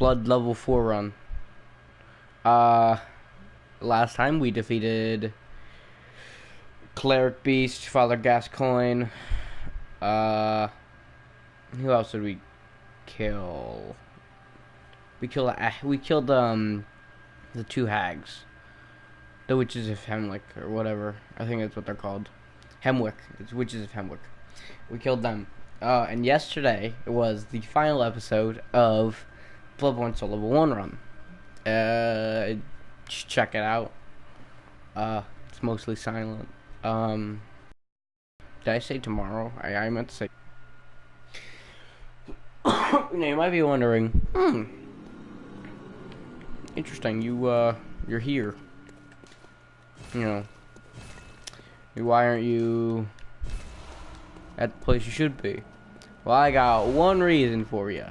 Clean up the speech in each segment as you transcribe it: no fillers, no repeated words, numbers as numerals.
Blood level 4 run. Uh, Last time we defeated Cleric Beast, Father Gascoigne. Who else did we kill? We killed the two hags, the Witches of Hemwick or whatever. I think that's what they're called. Hemwick. It's Witches of Hemwick. We killed them. And yesterday was the final episode of Bloodborne Soul Level 1 run. Check it out. It's mostly silent. Did I say tomorrow? I meant to say. Now you might be wondering, interesting, you're here. You know, why aren't you at the place you should be? Well, I got one reason for you.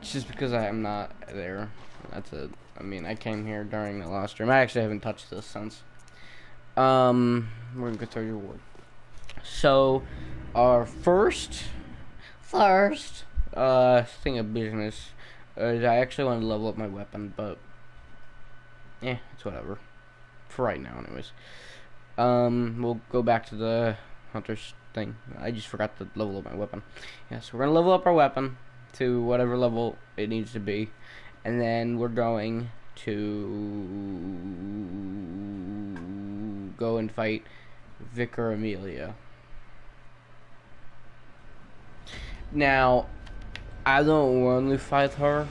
It's just because I am not there. That's it. I mean, I came here during the last stream. I actually haven't touched this since. We're gonna go through your ward. So, our first thing of business is I actually want to level up my weapon, but it's whatever. For right now, anyways. We'll go back to the hunter's thing. I just forgot to level up my weapon. Yeah, so we're gonna level up our weapon to whatever level it needs to be, and then we're going to go and fight Vicar Amelia. Now, I don't want to fight her.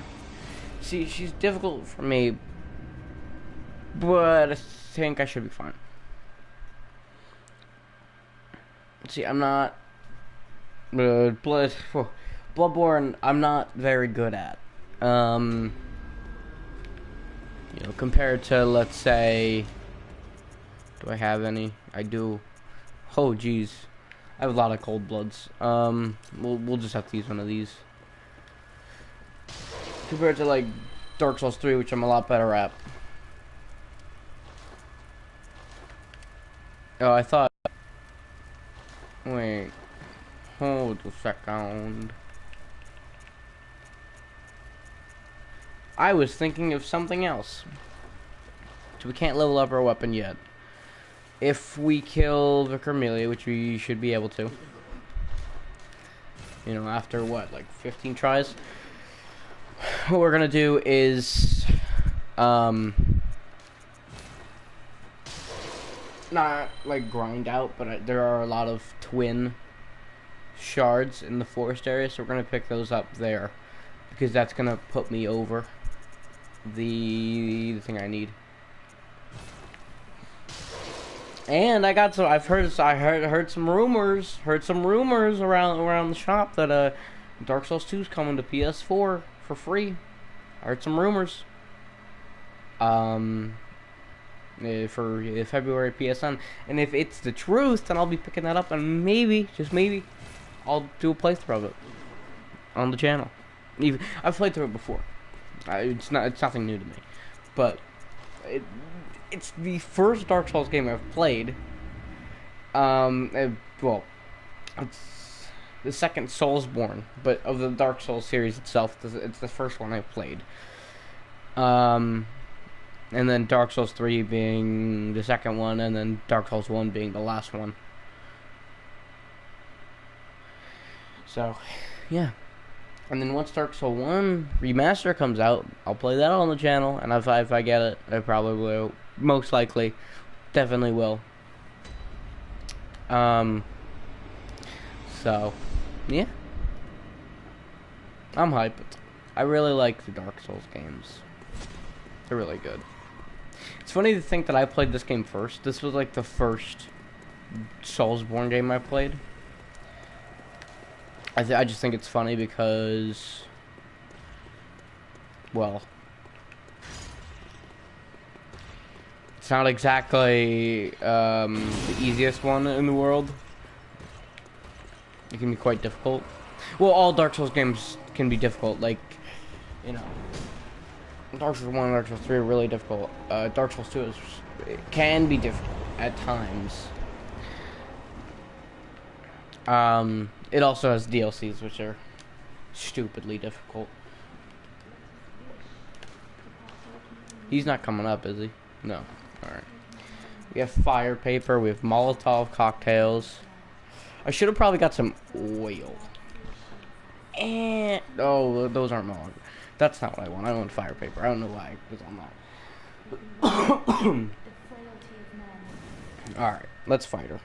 See, she's difficult for me, but I think I should be fine. See, I'm not Bloodborne. I'm not very good at. Compared to, let's say, do I have any? I do. Oh, geez, I have a lot of cold bloods. We'll just have to use one of these. Compared to like Dark Souls 3, which I'm a lot better at. Oh, I thought. Wait. Hold a second. I was thinking of something else. So we can't level up our weapon yet. If we kill Vicar Amelia, which we should be able to. After what, like 15 tries? What we're gonna do is not like grind out, but there are a lot of twin shards in the forest area, so we're gonna pick those up there because that's gonna put me over the thing I need. And I heard some rumors around the shop that Dark Souls 2 is coming to PS4 for free. I heard some rumors. For February PSN, and if it's the truth, then I'll be picking that up, and maybe, just maybe, I'll do a playthrough of it on the channel. I've played through it before. It's nothing new to me, but it's the first Dark Souls game I've played. Well, it's the second Soulsborne, but of the Dark Souls series itself, it's the first one I've played. And then Dark Souls 3 being the second one, and then Dark Souls 1 being the last one. So, yeah. And then once Dark Souls 1 Remaster comes out, I'll play that on the channel, and if I get it, I probably will. Most likely. Definitely will. So, yeah. I'm hyped. I really like the Dark Souls games. They're really good. It's funny to think that I played this game first. This was like the first Soulsborne game I played. I just think it's funny because, well, it's not exactly the easiest one in the world. It can be quite difficult. Well, all Dark Souls games can be difficult. Like, Dark Souls 1 and Dark Souls 3 are really difficult. Dark Souls 2 can be difficult at times. It also has DLCs, which are stupidly difficult. He's not coming up, is he? No. Alright. We have fire paper. We have Molotov cocktails. I should have probably got some oil. And... oh, those aren't Molotov. That's not what I want. I want fire paper. I don't know why I was on that. Alright. Let's fight her.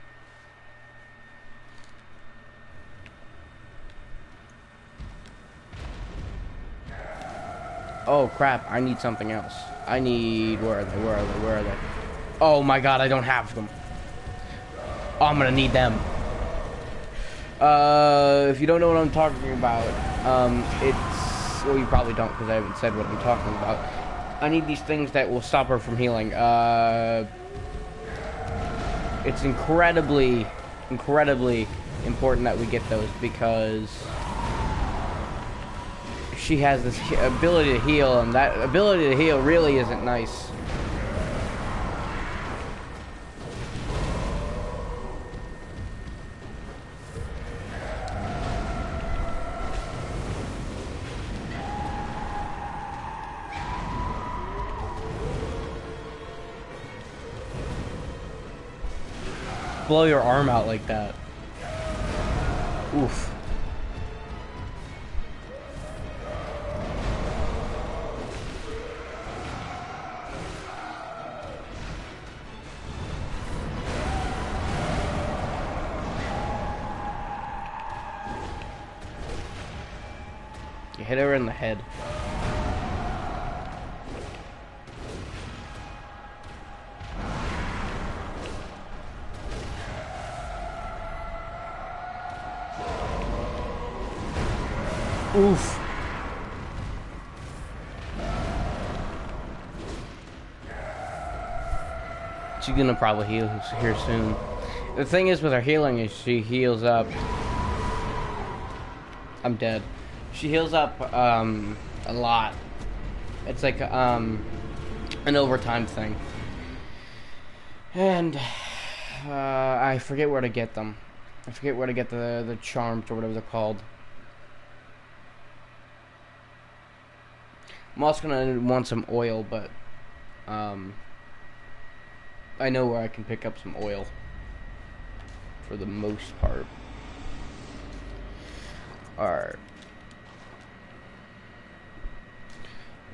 Oh crap, I need something else. I need... where are they? Where are they? Where are they? Oh my god, I don't have them. Oh, I'm gonna need them. If you don't know what I'm talking about, it's... well, you probably don't because I haven't said what I'm talking about. I need these things that will stop her from healing. It's incredibly important that we get those because... she has this ability to heal, and that ability to heal really isn't nice. Blow your arm out like that. Oof. You hit her in the head. Oof. She's gonna probably heal here soon. The thing is with her healing is she heals up. I'm dead. She heals up a lot. It's like an overtime thing. And I forget where to get them. I forget where to get the charms or whatever they're called. I'm also gonna want some oil, but I know where I can pick up some oil for the most part. Alright.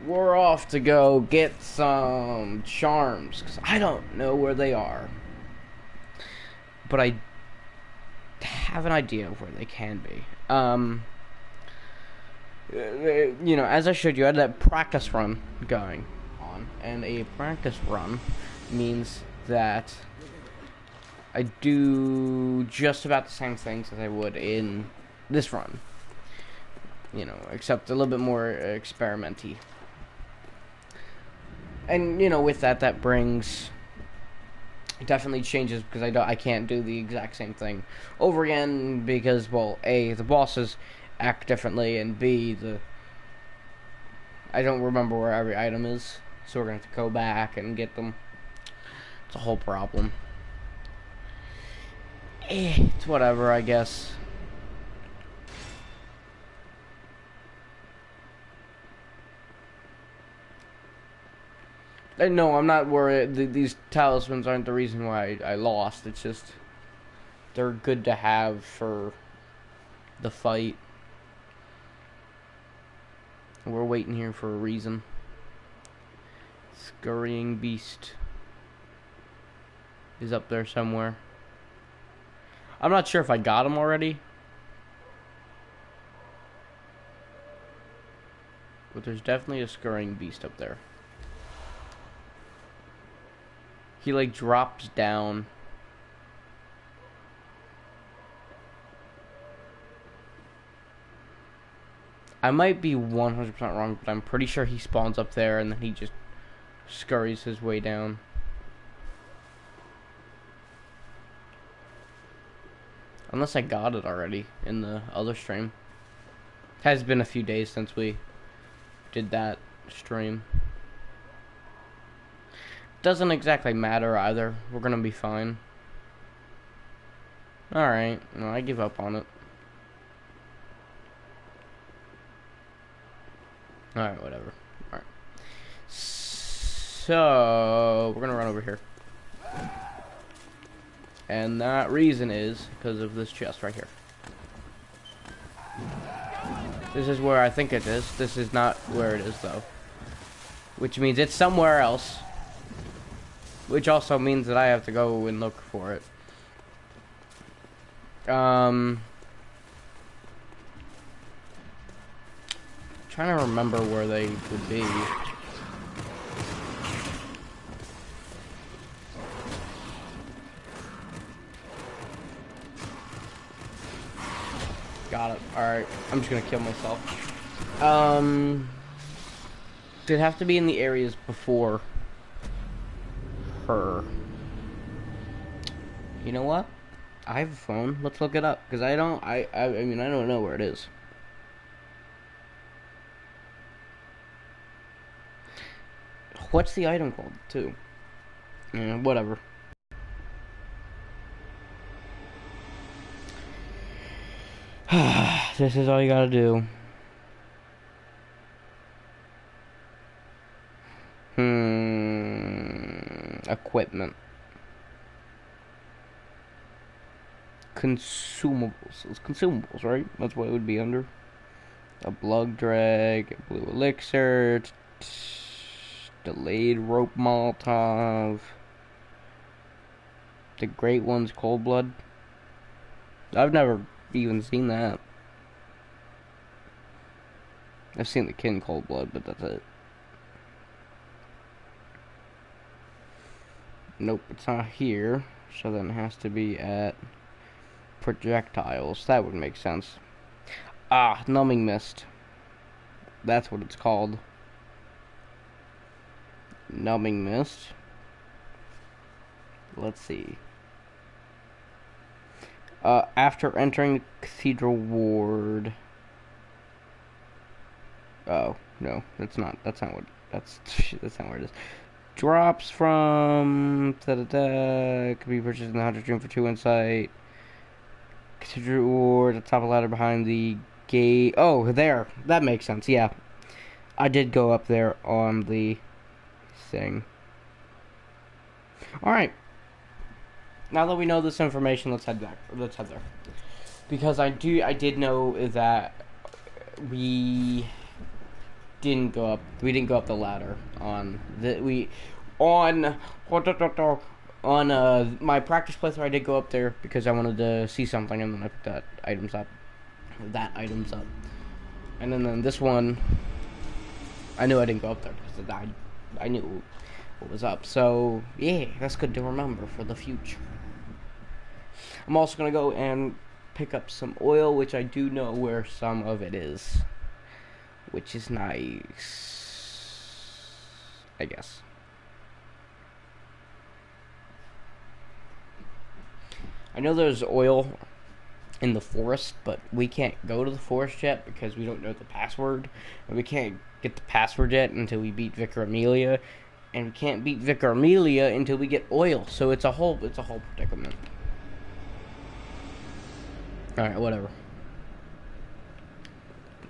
We're off to go get some charms, because I don't know where they are. But I have an idea of where they can be. You know, as I showed you, I had that practice run going on, and a practice run means that I do just about the same things as I would in this run, you know, except a little bit more experimenty. And you know, with that brings definitely changes, because I can't do the exact same thing over again because, well, A, the bosses act differently, and B, I don't remember where every item is, so we're gonna have to go back and get them. It's a whole problem. It's whatever, I guess. And no, I'm not worried. These talismans aren't the reason why I lost. It's just they're good to have for the fight. We're waiting here for a reason. Scurrying beast is up there somewhere. I'm not sure if I got him already, but there's definitely a scurrying beast up there. He like drops down. I might be 100% wrong, but I'm pretty sure he spawns up there and then he just scurries his way down. Unless I got it already in the other stream. It has been a few days since we did that stream. Doesn't exactly matter either. We're gonna be fine. Alright, no, I give up on it. Alright, whatever. Alright. So we're gonna run over here. And that reason is because of this chest right here. This is where I think it is. This is not where it is, though. Which means it's somewhere else. Which also means that I have to go and look for it. Trying to remember where they would be. Got it. Alright. I'm just gonna kill myself. It'd have to be in the areas before her. You know what? I have a phone. Let's look it up. Because I mean, I don't know where it is. What's the item called, too? Yeah, whatever. This is all you gotta do. Equipment. Consumables. It's consumables, right? That's what it would be under. A blood drag, a blue elixir, delayed rope Molotov. The great one's cold blood. I've never even seen that. I've seen the kin cold blood, but that's it. Nope, it's not here. So then it has to be at projectiles. That would make sense. Ah, numbing mist. That's what it's called. Numbing mist. Let's see. After entering the cathedral ward. Oh no, that's not what. That's not where it is. Drops from could be purchased in the hunter's dream for 2 insight. Cathedral ward, the top of the ladder behind the gate. Oh, there. That makes sense. Yeah, I did go up there on the thing. All right. Now that we know this information, let's head back. Let's head there. Because I did know that we didn't go up the ladder on my practice playthrough. I did go up there because I wanted to see something, and then I picked that items up. And then this one, I knew I didn't go up there because I knew what was up. So yeah, that's good to remember for the future. I'm also gonna go and pick up some oil, which I do know where some of it is, which is nice, I guess. I know there's oil in the forest, but we can't go to the forest yet because we don't know the password, and we can't get the password yet until we beat Vicar Amelia, and we can't beat Vicar Amelia until we get oil. So it's a whole predicament. Alright, whatever.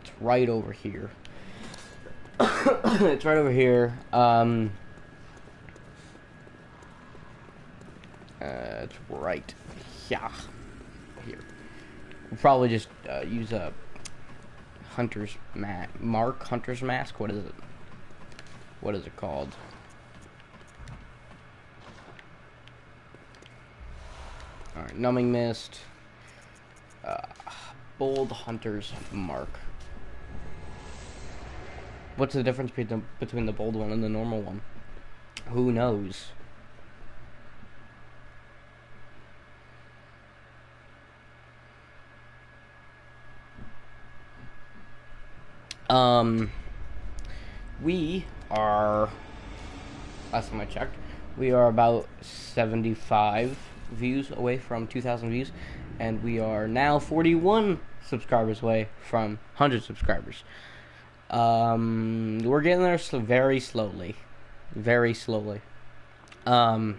It's right over here. It's right over here. It's right here. We'll probably just use a hunter's hunter's mask. What is it? What is it called? Alright, numbing mist. Bold hunter's mark. What's the difference between the bold one and the normal one? Who knows? We are, last time I checked, we are about 75 views away from 2,000 views, and we are now 41 subscribers away from 100 subscribers. We're getting there very slowly. Very slowly. So,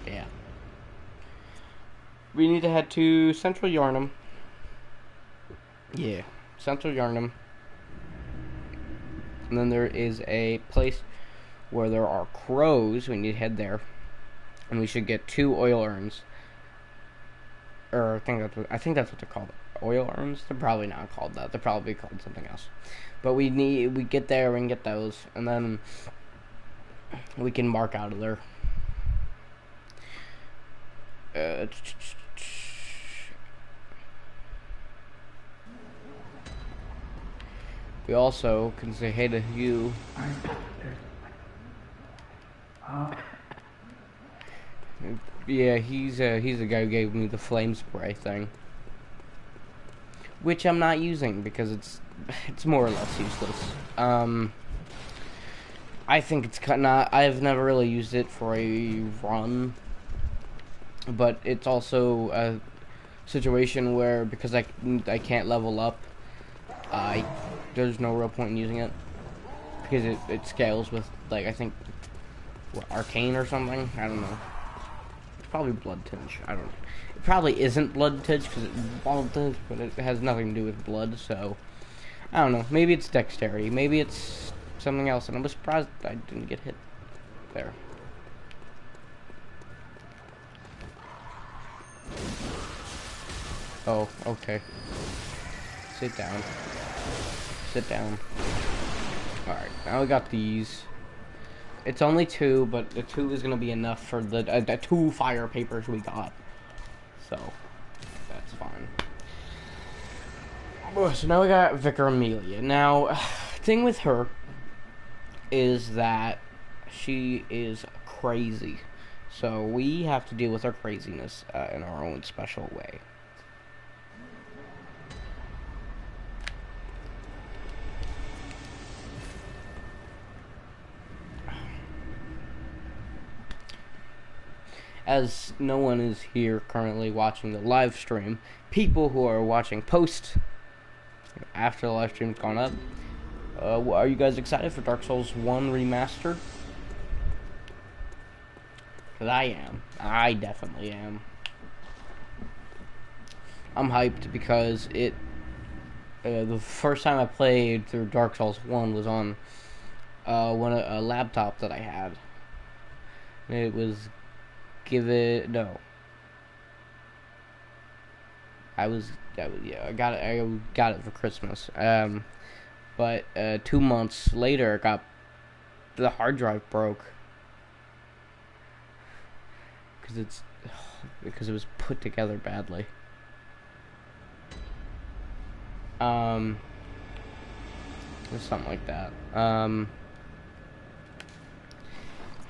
yeah. We need to head to Central Yarnum. Yeah, Central Yarnum. And then there is a place where there are crows. We need to head there, and we should get 2 oil urns. Or I think that's what they're called. Oil urns? They're probably not called that. They're probably called something else. But we get there and get those, and then we can mark out of there. We also can say hey to you. Yeah, he's the guy who gave me the flame spray thing, which I'm not using because it's more or less useless. I think it's not. I've never really used it for a run, but it's also a situation where because I can't level up, there's no real point in using it because it scales with like I think arcane or something. I don't know. It's probably blood tinge. I don't know. It probably isn't blood tinge because it's blood tinge, but it has nothing to do with blood. So I don't know. Maybe it's dexterity. Maybe it's something else. And I'm surprised I didn't get hit there. Oh, okay. Sit down. Sit down. Alright, now we got these. It's only 2, but the 2 is going to be enough for the 2 fire papers we got. So, that's fine. So now we got Vicar Amelia. Now, thing with her is that she is crazy. So we have to deal with her craziness in our own special way. As no one is here currently watching the live stream, people who are watching post after the live stream's gone up, are you guys excited for Dark Souls 1 Remastered? Because I am. I definitely am. I'm hyped because the first time I played through Dark Souls 1 was on a laptop that I had. It was I got it for Christmas. But 2 months later, the hard drive broke because it was put together badly. Or something like that.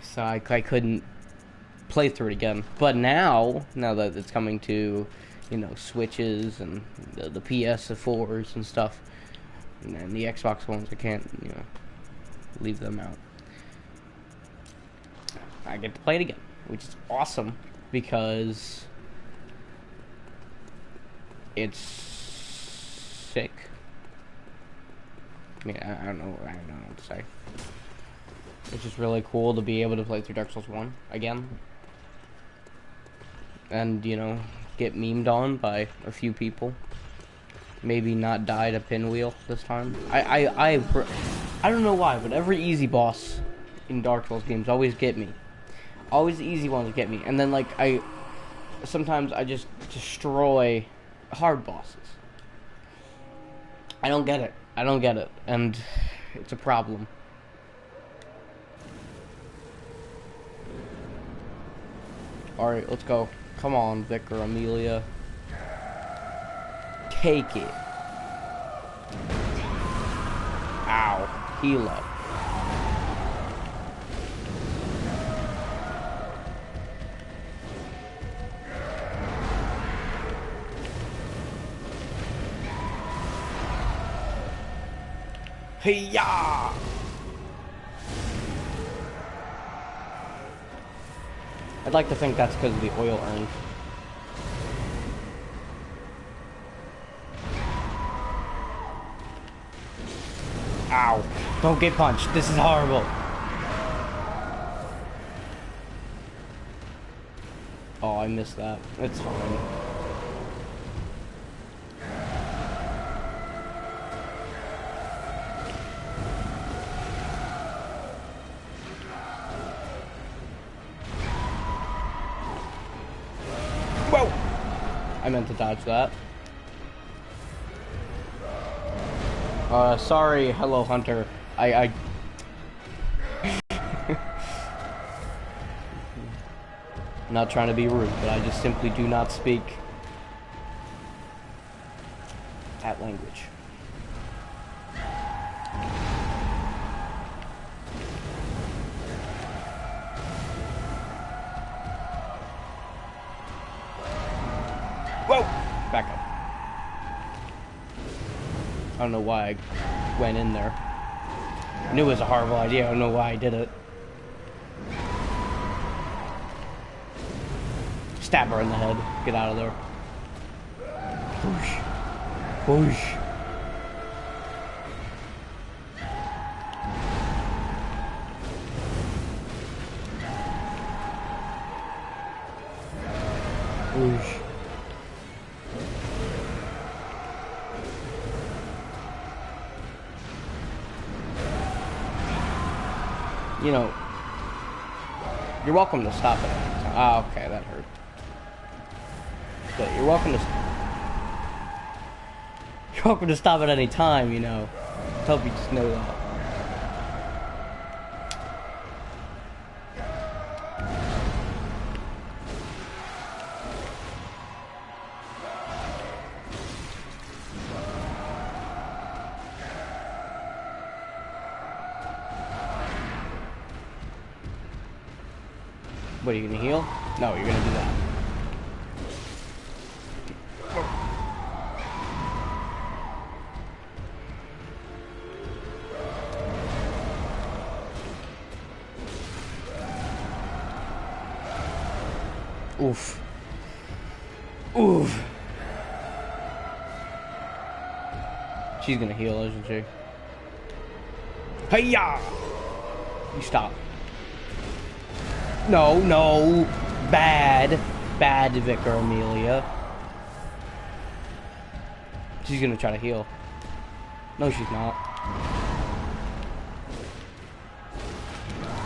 So I couldn't play through it again. But now that it's coming to, Switches and the PS4s and stuff, and the Xbox ones, I can't, leave them out. I get to play it again, which is awesome because it's sick. I mean, I don't know what to say. It's just really cool to be able to play through Dark Souls 1 again. And, get memed on by a few people. Maybe not die to pinwheel this time. I don't know why, but every easy boss in Dark Souls games always get me. Always the easy ones get me. And then, sometimes I just destroy hard bosses. I don't get it. And it's a problem. Alright, let's go. Come on, Vicar Amelia. Take it. Ow. Heal up. Hey-ya! I'd like to think that's because of the oil urn. Ow. Don't get punched. This is horrible. Oh, I missed that. It's fine. I meant to dodge that. Sorry, hello, Hunter. I I'm not trying to be rude, but I just simply do not speak that language. Whoa! Back up. I don't know why I went in there. I knew it was a horrible idea. I don't know why I did it. Stab her in the head. Get out of there. Whoosh. Whoosh. Whoosh. You know, you're welcome to stop it. Ah, okay, that hurt. But you're welcome to stop at any time, you know. I hope you just know that. What, are you gonna heal? No, you're gonna do that. Oof. Oof. She's gonna heal, isn't she? Hey-ya! You stop. No, no. Bad. Bad, Vicar Amelia. She's gonna try to heal. No, she's not.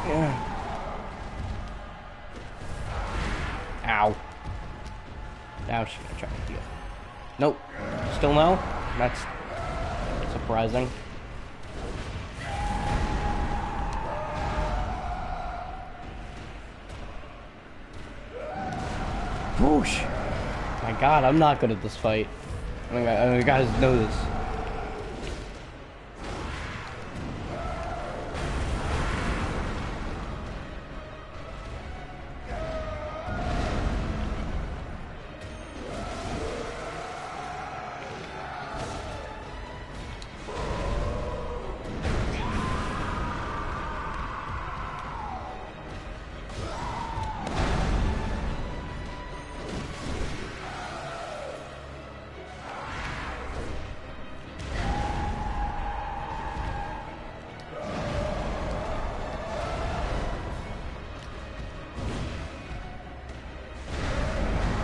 Yeah. Ow. Now she's gonna try to heal. Nope. Still no? That's surprising. Whoosh. My god, I'm not good at this fight. I mean, you guys know this.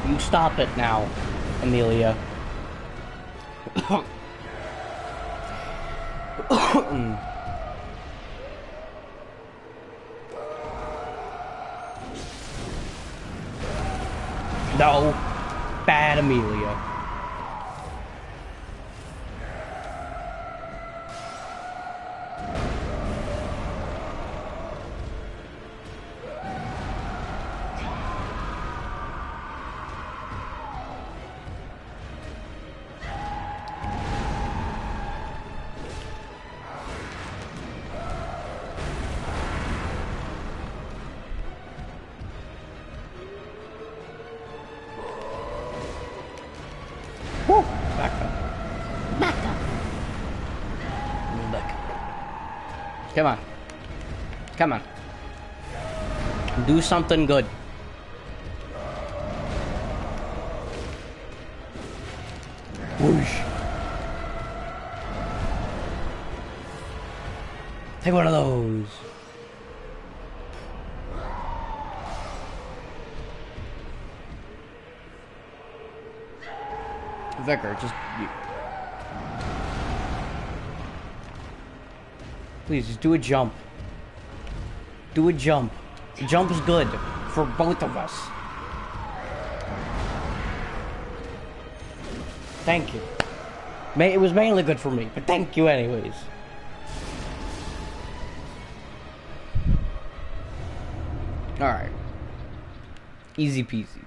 You stop it now, Amelia. No. Bad Amelia. Woo! Back up. Back up. Look. Come on. Come on. Do something good. Whoosh. Take one of those. Vicar, just... Please, just do a jump. Do a jump. A jump is good for both of us. Thank you. It was mainly good for me, but thank you anyways. Alright. Easy peasy.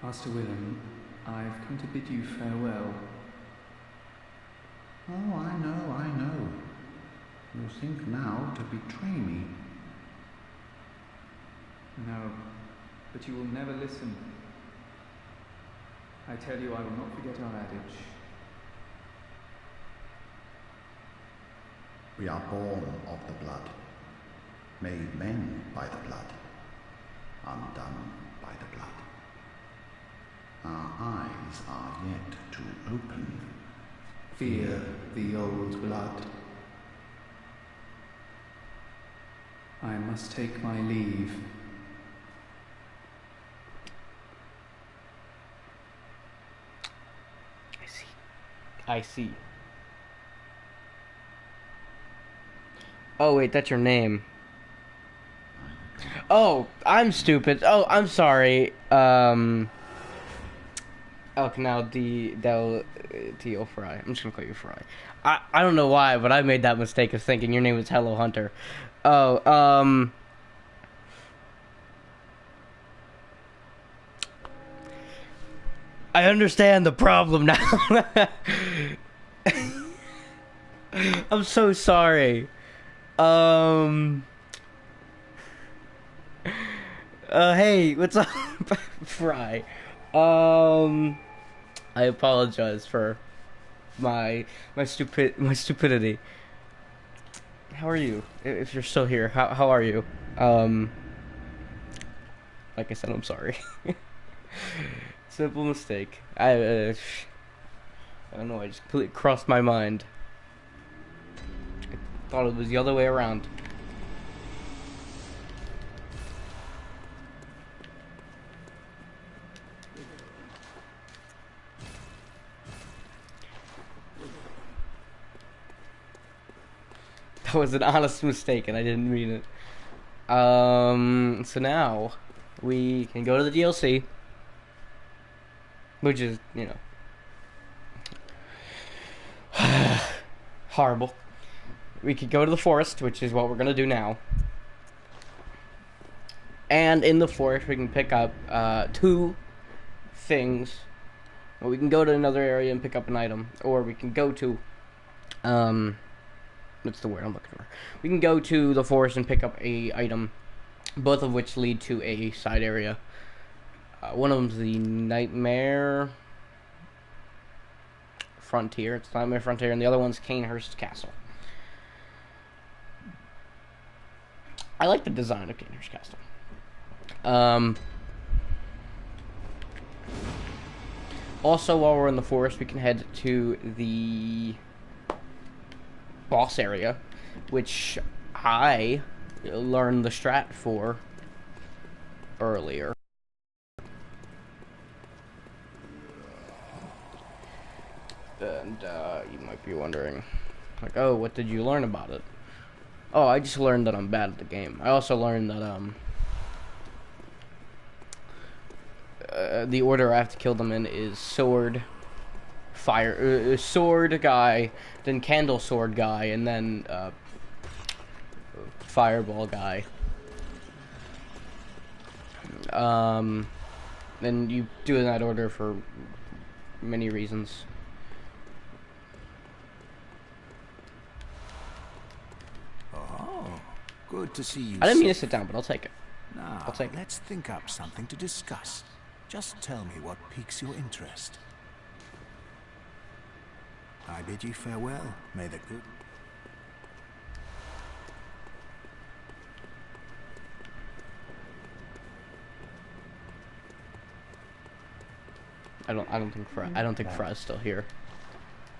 Master Willem, I've come to bid you farewell. Oh, I know. You think now to betray me. No, but you will never listen. I tell you, I will not forget our adage. We are born of the blood, made men by the blood, undone by the blood. Our eyes are yet to open. Fear the old blood. I must take my leave. I see. Oh, wait, that's your name. Oh, I'm stupid. Oh, I'm sorry. Teal Fry. I'm just gonna call you Fry. I don't know why, but I made that mistake of thinking your name was Hello Hunter. Oh, I understand the problem now. I'm so sorry. Hey, what's up, Fry? I apologize for my stupidity. How are you? If you're still here, how are you? Like I said, I'm sorry. Simple mistake. I don't know. I just completely crossed my mind. I thought it was the other way around. That was an honest mistake, and I didn't mean it. So now we can go to the DLC, which is, you know, horrible. We could go to the forest, which is what we're gonna do now. And in the forest, we can pick up 2 things. Well, we can go to another area and pick up an item, or we can go to what's the word I'm looking for? We can go to the forest and pick up a item, both of which lead to a side area. One of them's the Nightmare Frontier. It's Nightmare Frontier, and the other one's Canehurst Castle. I like the design of Canehurst Castle. Also, while we're in the forest, we can head to the boss area, which I learned the strat for earlier. And you might be wondering, like, oh, what did you learn about it? Oh, I just learned that I'm bad at the game. I also learned that the order I have to kill them in is sword, fire, sword guy, then candle sword guy, and then fireball guy. And you do it in that order for many reasons. Oh, good to see you. I didn't mean to sit down, but I'll take it. Now, I'll take it. let's think up something to discuss. Just tell me what piques your interest. I bid you farewell. May the good... I don't think Fry's still here.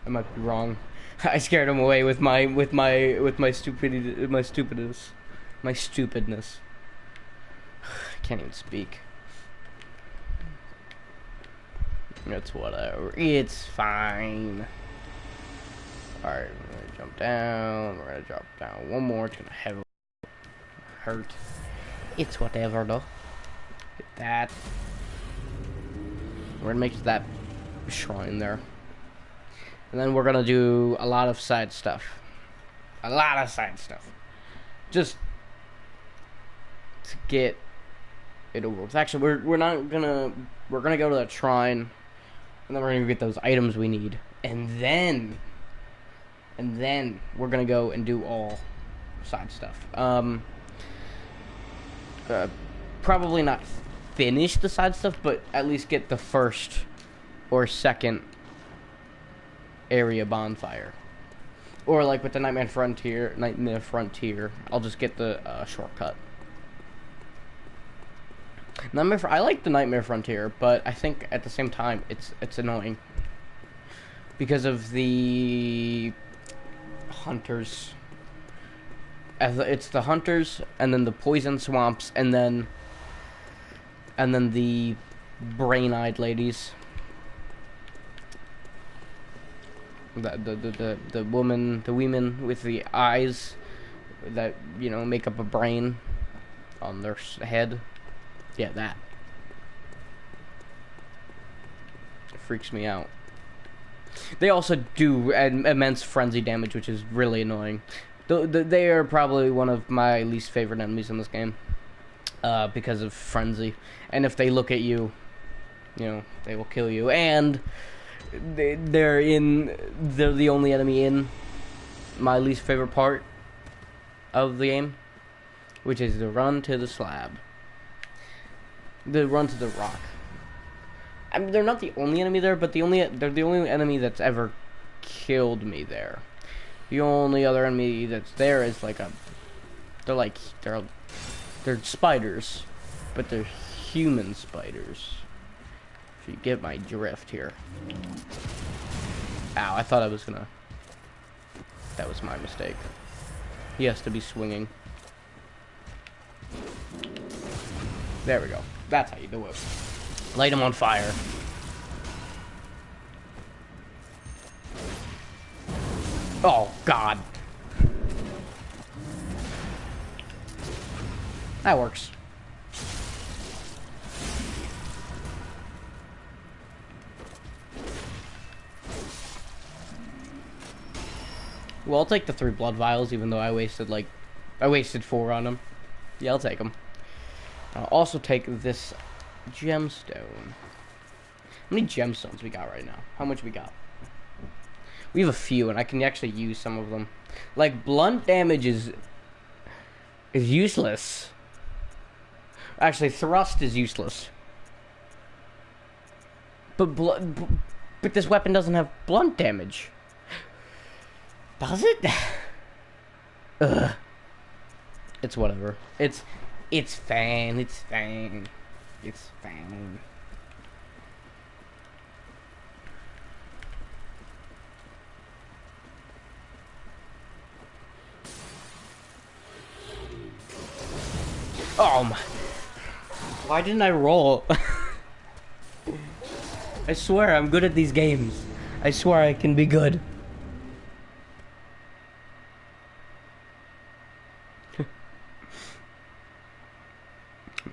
I might be wrong. I scared him away with my stupidness. I can't even speak. It's whatever. It's fine. Alright, we're gonna jump down. We're gonna drop down one more. It's gonna heavily hurt. It's whatever though. Hit that. We're gonna make that shrine there. And then we're gonna do a lot of side stuff. A lot of side stuff. Just to get it over with. Actually, we're gonna go to that shrine, and then we're gonna get those items we need, and then we're gonna go and do all side stuff. Probably not finish the side stuff, but at least get the first or second area bonfire. Or like with the Nightmare Frontier, I'll just get the shortcut. I like the Nightmare Frontier, but I think at the same time it's annoying because of the hunters. It's the hunters, and then the poison swamps, and then the brain-eyed ladies. The women with the eyes that, you know, make up a brain on their head. Yeah, that freaks me out. They also do immense frenzy damage, which is really annoying. They are probably one of my least favorite enemies in this game, because of frenzy. And if they look at you, you know, they will kill you. And they're the only enemy in my least favorite part of the game, which is the run to the slab. The run to the rock. I mean, they're not the only enemy there, but they're the only enemy that's ever killed me there. The only other enemy that's there is like they're spiders, but they're human spiders. If you get my drift here. Ow, I thought I was gonna... That was my mistake. He has to be swinging. There we go. That's how you do it. Light him on fire. Oh, God. That works. Well, I'll take the 3 blood vials, even though I wasted 4 on them. Yeah, I'll take them. I'll also take this gemstone. How many gemstones we got right now? How much we got? We have a few, and I can actually use some of them. Like, blunt damage is useless. Actually, thrust is useless. But this weapon doesn't have blunt damage. Does it? Ugh. It's whatever. It's fine. It's fine. It's fine. Oh my. Why didn't I roll? I swear I'm good at these games. I swear I can be good.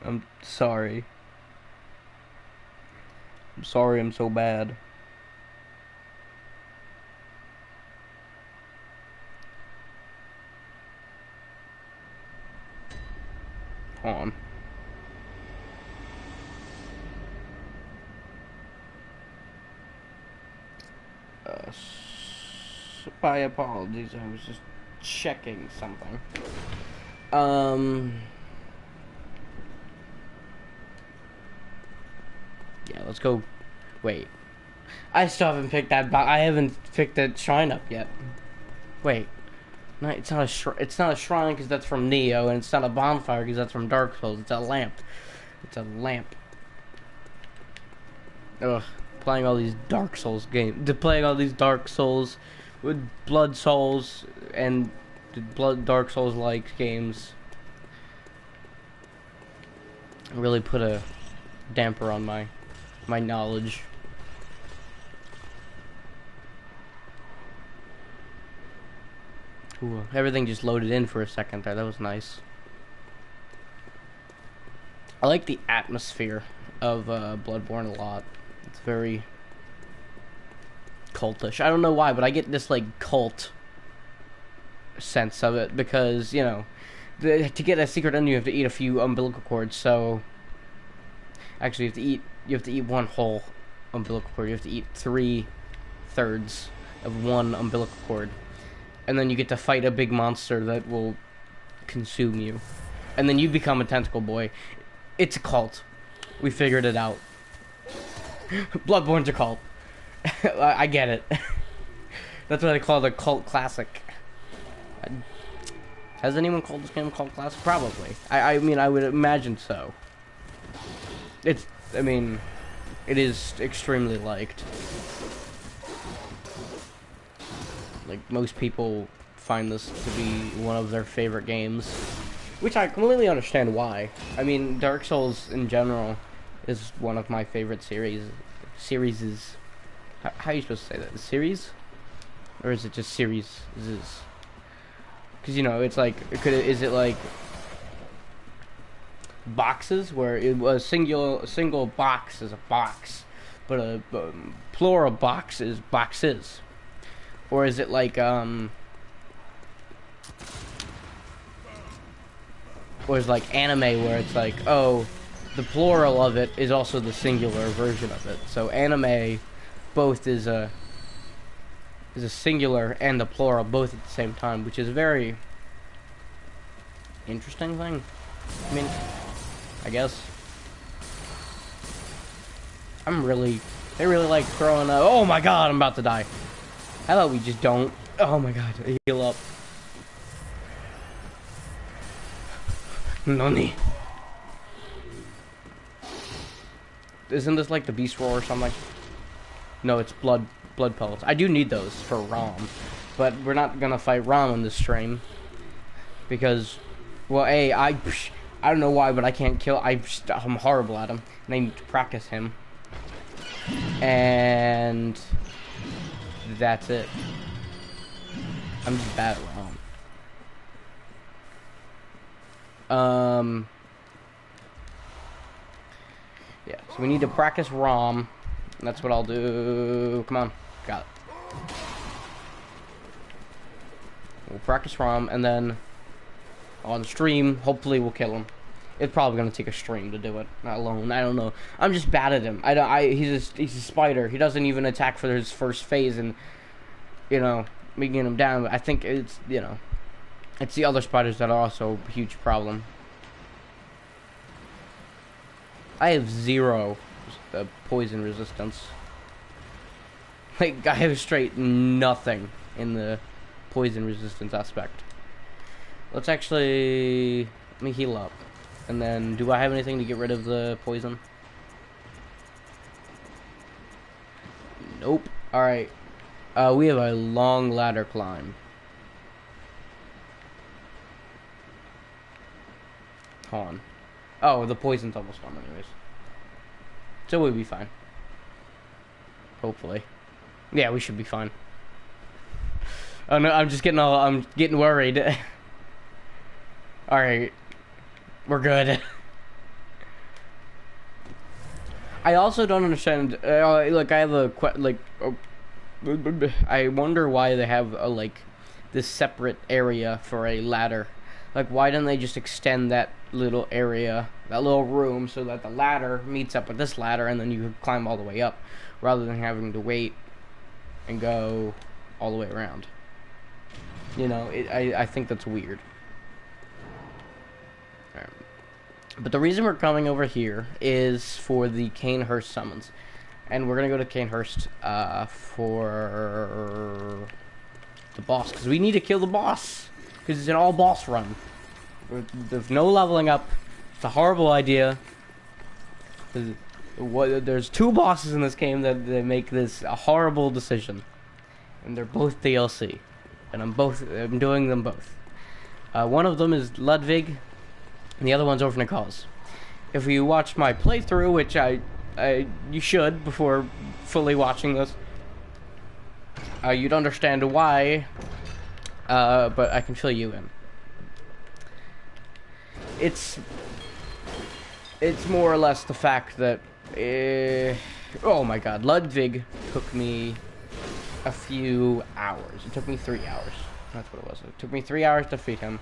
I'm sorry. I'm sorry I'm so bad. Hold on. My apologies, I was just checking something. Yeah, let's go. Wait. I still haven't picked that I haven't picked that shrine up yet. Wait. No, it's not a shrine because that's from Neo, and it's not a bonfire because that's from Dark Souls. It's a lamp. It's a lamp. Ugh. Playing all these Dark Souls games. Playing all these Dark Souls with Blood Souls and Dark Souls like games really put a damper on my knowledge. Ooh, everything just loaded in for a second there. That was nice. I like the atmosphere of Bloodborne a lot. It's very cultish. I don't know why, but I get this like cult sense of it because, you know, to get a secret ending you have to eat a few umbilical cords. So actually you have to eat one whole umbilical cord. You have to eat 3/3 of one umbilical cord. And then you get to fight a big monster that will consume you. And then you become a tentacle boy. It's a cult. We figured it out. Bloodborne's a cult. I get it. That's what I call it, a cult classic. Has anyone called this game a cult classic? Probably. I mean, I would imagine so. It is extremely liked. Like, most people find this to be one of their favorite games. Which I completely understand why. I mean, Dark Souls in general is one of my favorite series. How are you supposed to say that? The series? Or is it just series? Because, you know, it's like, is it like boxes where it was a single box is a box, but a plural box is boxes? Or is it like, or is like anime where it's like, oh, the plural of it is also the singular version of it. So anime both is a singular and a plural both at the same time, which is a very interesting thing. I mean, I guess. They really like throwing oh my god, I'm about to die. How about we just don't? Oh my god, heal up. Nani? Isn't this like the beast roar or something? No, it's blood pellets. I do need those for Rom, but we're not gonna fight Rom on this stream because, well, I don't know why, but I can't kill. I'm horrible at him, and I need to practice him, and that's it. I'm just bad at Rom. Yeah, so we need to practice Rom. And that's what I'll do. Come on. Got it. We'll practice Rom, and then on stream, hopefully we'll kill him. It's probably going to take a stream to do it, not alone. I don't know. I'm just bad at him. He's a spider. He doesn't even attack for his first phase, and, you know, making him down. I think it's, you know, it's the other spiders that are also a huge problem. I have 0 poison resistance. Like, I have straight nothing in the poison resistance aspect. Let's actually... Let me heal up. And then, do I have anything to get rid of the poison? Nope. Alright. We have a long ladder climb. Hold on. Oh, the poison's almost gone anyways. So we'll be fine. Hopefully. Yeah, we should be fine. Oh no, I'm getting worried. Alright. We're good. I also don't understand, like, I have a, I wonder why they have a, like, this separate area for a ladder. Like, why didn't they just extend that little area, that little room, so that the ladder meets up with this ladder, and then you could climb all the way up, rather than having to wait and go all the way around. You know, I think that's weird. Alright. But the reason we're coming over here is for the Canehurst summons. And we're going to go to Canehurst for the boss, because we need to kill the boss. Because it's an all-boss run. There's no leveling up. It's a horrible idea. There's 2 bosses in this game that make this a horrible decision. And they're both DLC. And I'm doing them both. One of them is Ludwig, and the other one's Orphan Cause. If you watch my playthrough, which you should before fully watching this, you'd understand why but I can fill you in. It's more or less the fact that, oh my god, Ludwig took me a few hours. It took me 3 hours. That's what it was. It took me 3 hours to defeat him.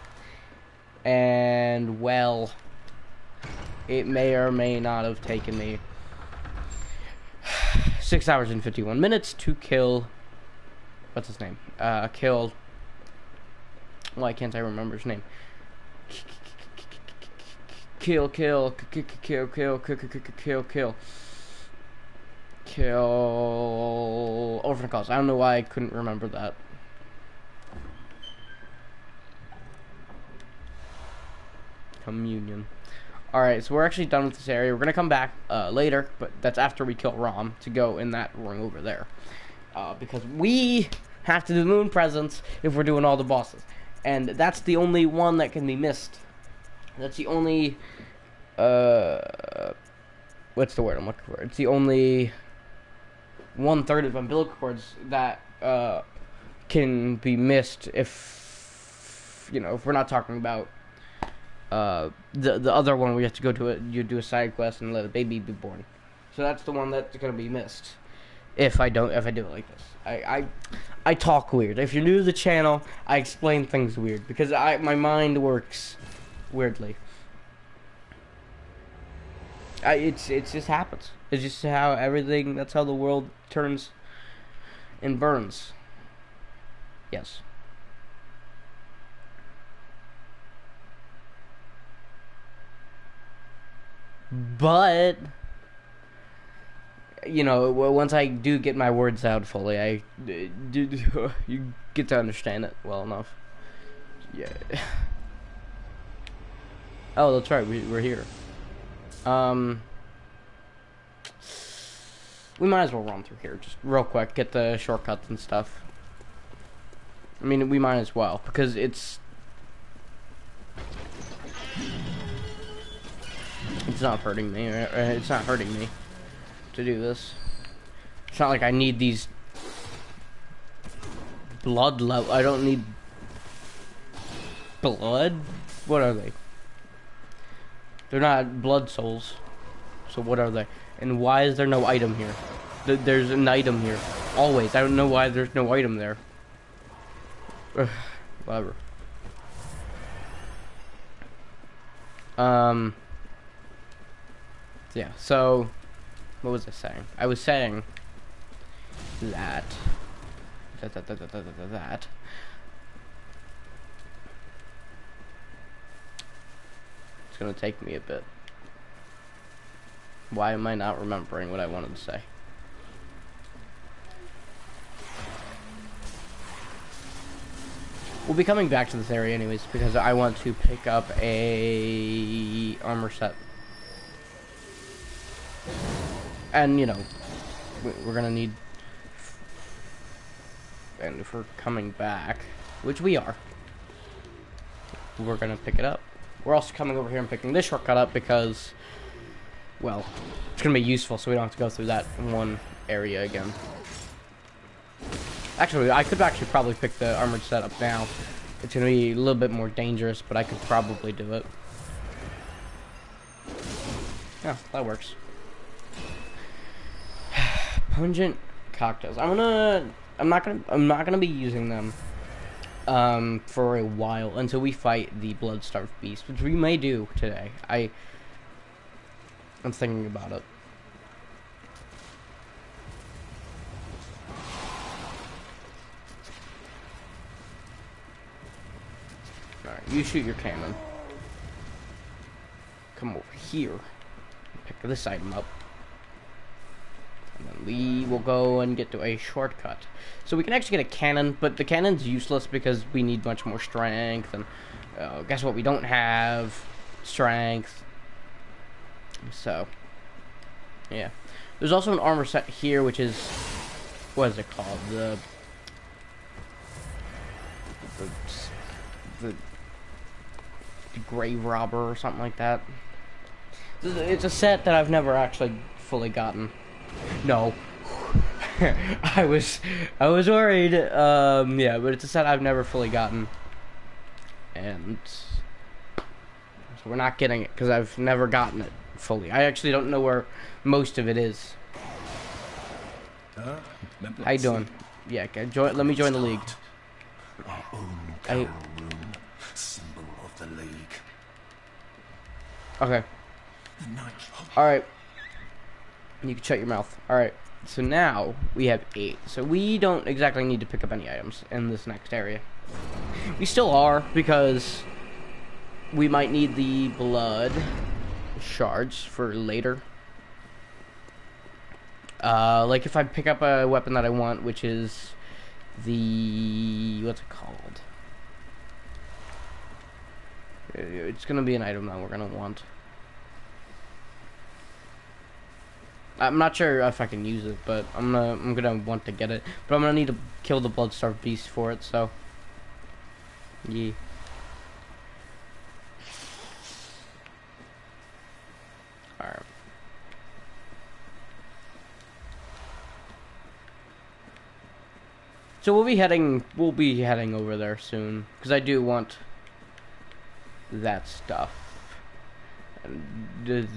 And, well, it may or may not have taken me 6 hours and 51 minutes to kill, what's his name? Kill, why can't I remember his name? Kill Overcalls. I don't know why I couldn't remember that. Communion. Alright, so we're actually done with this area. We're gonna come back later, but that's after we kill Rom, to go in that room over there. Because we have to do moon presence if we're doing all the bosses. And that's the only one that can be missed. That's the only, what's the word I'm looking for? It's the only 1/3 of umbilical cords that can be missed if, you know, if we're not talking about the other one. We have to go to you do a side quest and let a baby be born. So that's the one that's gonna be missed if I do it like this. I talk weird. If you're new to the channel, I explain things weird because my mind works weirdly. It just happens. It's just how everything. That's how the world turns and burns. Yes. But, you know, once I do get my words out fully, you get to understand it well enough. Yeah. Oh, that's right. We're here. We might as well run through here just real quick, get the shortcuts and stuff. I mean, we might as well because it's not hurting me. It's not hurting me to do this. It's not like I need these blood level. I don't need blood. What are they? They're not blood souls. So what are they? And why is there no item here? There's an item here. Always. I don't know why there's no item there. Whatever. Yeah, so what was I saying? I was saying that it's gonna take me a bit. Why am I not remembering what I wanted to say? We'll be coming back to this area anyways because I want to pick up a armor set. And, you know, we're gonna need, and if we're coming back, which we are, we're gonna pick it up. We're also coming over here and picking this shortcut up because, well, it's gonna be useful so we don't have to go through that one area again. Actually, I could actually probably pick the armored set up now. It's gonna be a little bit more dangerous, but I could probably do it. Yeah, that works. Pungent cocktails. I'm not gonna be using them for a while until we fight the blood-starved beast, which we may do today. I'm thinking about it. Alright, you shoot your cannon. Come over here. Pick this item up. And then we will go and get to a shortcut. So we can actually get a cannon, but the cannon's useless because we need much more strength. And guess what? We don't have strength. So, yeah. There's also an armor set here, which is, what is it called? The grave robber or something like that. It's a set that I've never actually fully gotten. No. I was worried. Yeah, but it's a set I've never fully gotten, and so we're not getting it because I've never gotten it fully. I actually don't know where most of it is. How you doing? Yeah, okay, let me join the league. Our own power room, symbol of the League. Okay. The night. All right. You can shut your mouth. All right. So now we have 8. So we don't exactly need to pick up any items in this next area. We still are, because we might need the blood shards for later. Like if I pick up a weapon that I want, which is the, what's it called? It's gonna be an item that we're gonna want. I'm not sure if I can use it, but I'm gonna want to get it. But I'm gonna need to kill the blood-starved beast for it, so yeah. Alright. So we'll be heading over there soon, because I do want that stuff. And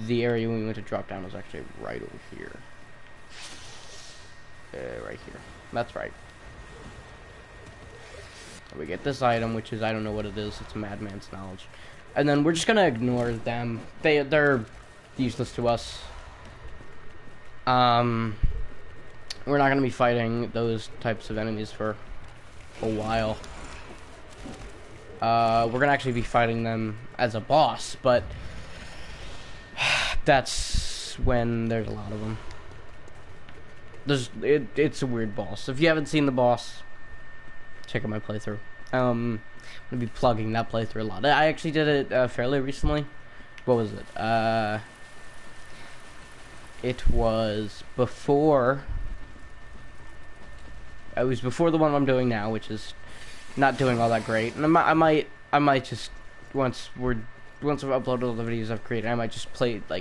the area we went to drop down was actually right over here. Right here. That's right. We get this item, which is, I don't know what it is. It's a madman's knowledge. And then we're just gonna ignore them. They're useless to us. We're not gonna be fighting those types of enemies for a while. We're gonna actually be fighting them as a boss, but that's when there's a lot of them. It's a weird boss. If you haven't seen the boss, check out my playthrough. I'm gonna be plugging that playthrough a lot. I actually did it fairly recently. What was it? It was before. It was before the one I'm doing now, which is not doing all that great. And I might just once I've uploaded all the videos I've created, I might just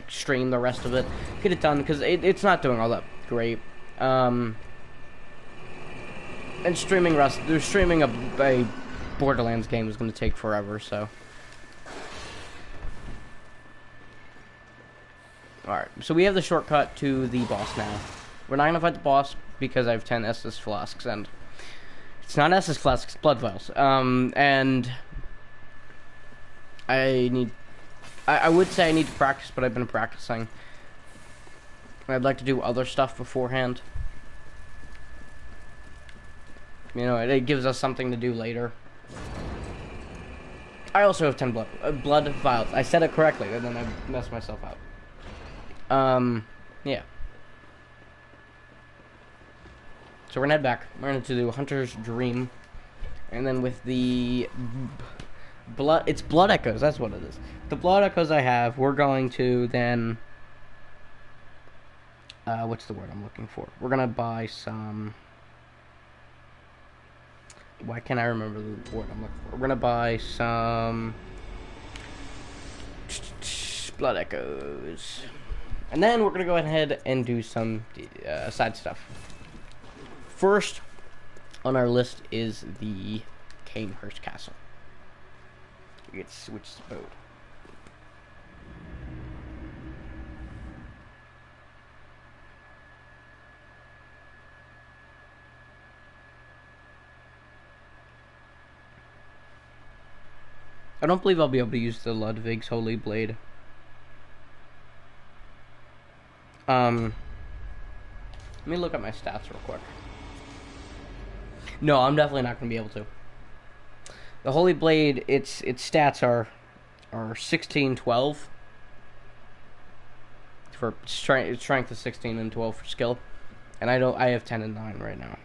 stream the rest of it, get it done, because it's not doing all that great. And streaming a Borderlands game is going to take forever, so. Alright, so we have the shortcut to the boss now. We're not going to fight the boss because I have 10 Estus flasks, and it's not Estus flasks, it's blood vials. And I would say I need to practice, but I've been practicing. I'd like to do other stuff beforehand. You know, it gives us something to do later. I also have 10 blood vials. I said it correctly, and then I messed myself up. Yeah. So we're gonna head back. We're gonna do Hunter's Dream. And then with the it's Blood Echoes, that's what it is. The Blood Echoes I have, we're going to then what's the word I'm looking for? We're gonna buy some. Why can't I remember the word I'm looking for? We're gonna buy some Blood Echoes. And then we're gonna go ahead and do some side stuff. First on our list is the Canehurst Castle. We get switched boat. I don't believe I'll be able to use the Ludwig's Holy Blade. Let me look at my stats real quick. No, I'm definitely not going to be able to. The Holy Blade, its stats are 16-12 for strength is 16 and 12 for skill, and I have 10 and 9 right now.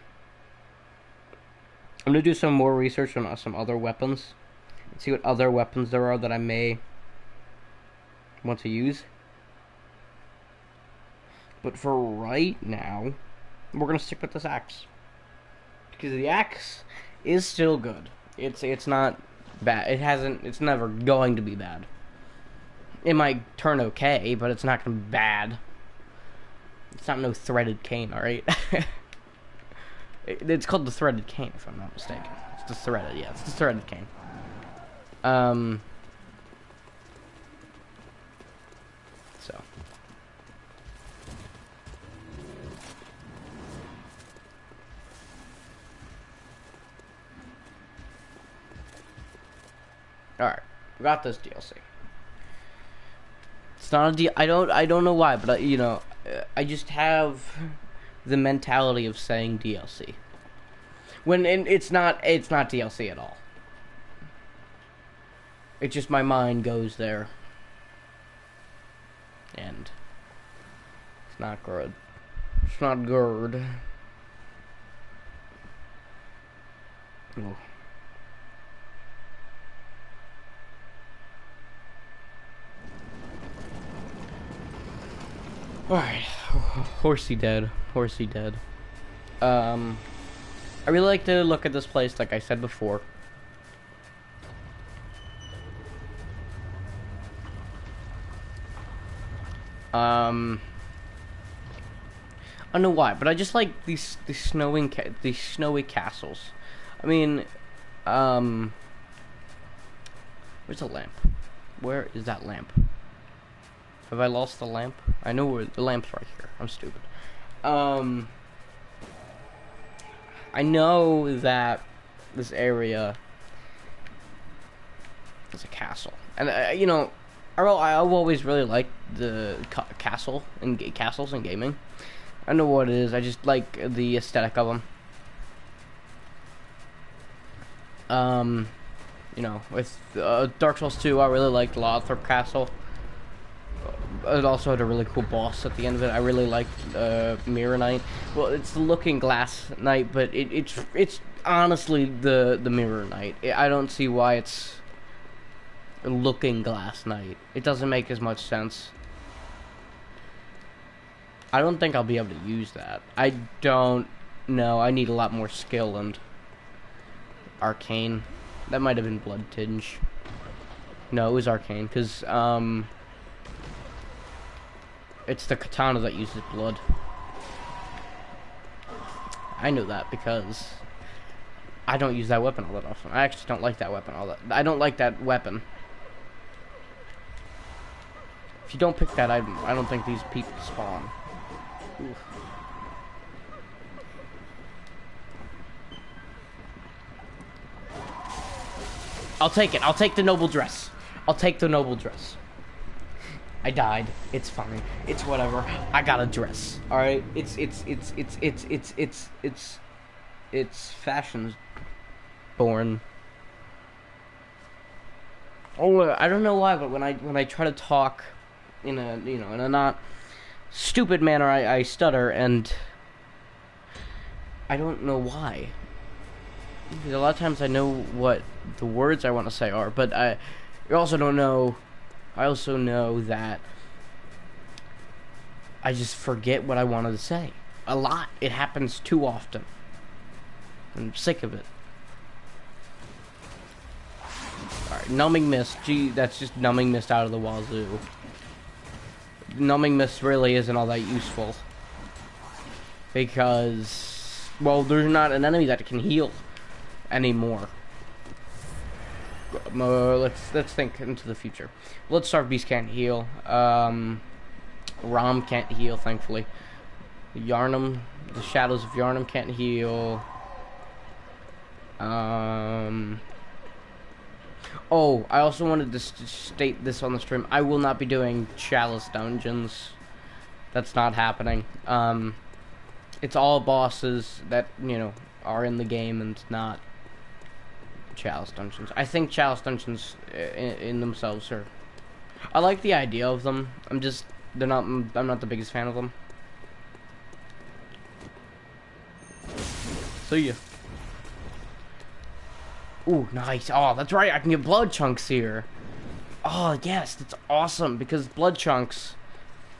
I'm gonna do some more research on some other weapons, and see what other weapons there are that I may want to use. But for right now, we're gonna stick with this axe, because the axe is still good. It's not bad. It's never going to be bad. It might turn okay, but it's not gonna be bad. It's not no threaded cane, alright? It's called the threaded cane, if I'm not mistaken. It's the threaded, yeah, it's the threaded cane. So. Alright, we got this DLC. It's not a I don't know why, but you know, I just have the mentality of saying DLC. When it's not DLC at all. It's just my mind goes there. And it's not good. It's not good. Oh. Alright. Horsey dead. Horsey dead. I really like to look at this place like I said before. I don't know why, but I just like these snowy castles. I mean, where's the lamp? Where is that lamp? Have I lost the lamp? I know where the lamp's right here. I'm stupid. I know that this area is a castle, and you know, I've always really liked the castles in gaming. I know what it is. I just like the aesthetic of them. You know, with Dark Souls 2, I really liked Lothrop Castle. It also had a really cool boss at the end of it. I really liked Mirror Knight. Well, it's the Looking Glass Knight, but it's honestly the Mirror Knight. I don't see why it's Looking Glass Knight. It doesn't make as much sense. I don't think I'll be able to use that. I don't know. I need a lot more skill and Arcane. That might have been Blood Tinge. No, it was Arcane, because it's the katana that uses blood. I know that because I don't use that weapon all that often. I actually don't like that weapon all that. I don't like that weapon. If you don't pick that item, I don't think these people spawn. Oof. I'll take it. I'll take the noble dress. I'll take the noble dress. I died. It's fine. It's whatever. I got a dress. All right. It's fashion's born. Oh, I don't know why, but when I try to talk in a in a not stupid manner, I stutter, and I don't know why. Because a lot of times I know what the words I want to say are, but I also don't know. I also know that I just forget what I wanted to say. A lot. It happens too often. I'm sick of it. Alright, Numbing Mist. Gee, that's just Numbing Mist out of the wazoo. Numbing Mist really isn't all that useful. Because, well, there's not an enemy that can heal anymore. Let's think into the future. Bloodstarved Beast can't heal. Rom can't heal, thankfully. Yharnam, the Shadows of Yharnam can't heal. Oh, I also wanted to state this on the stream. I will not be doing Chalice dungeons. That's not happening. It's all bosses that, you know, are in the game and not Chalice dungeons. I think Chalice dungeons in themselves are... I like the idea of them. I'm not the biggest fan of them. See ya. Ooh, nice. Oh, that's right. I can get blood chunks here. Oh, yes. That's awesome. Because blood chunks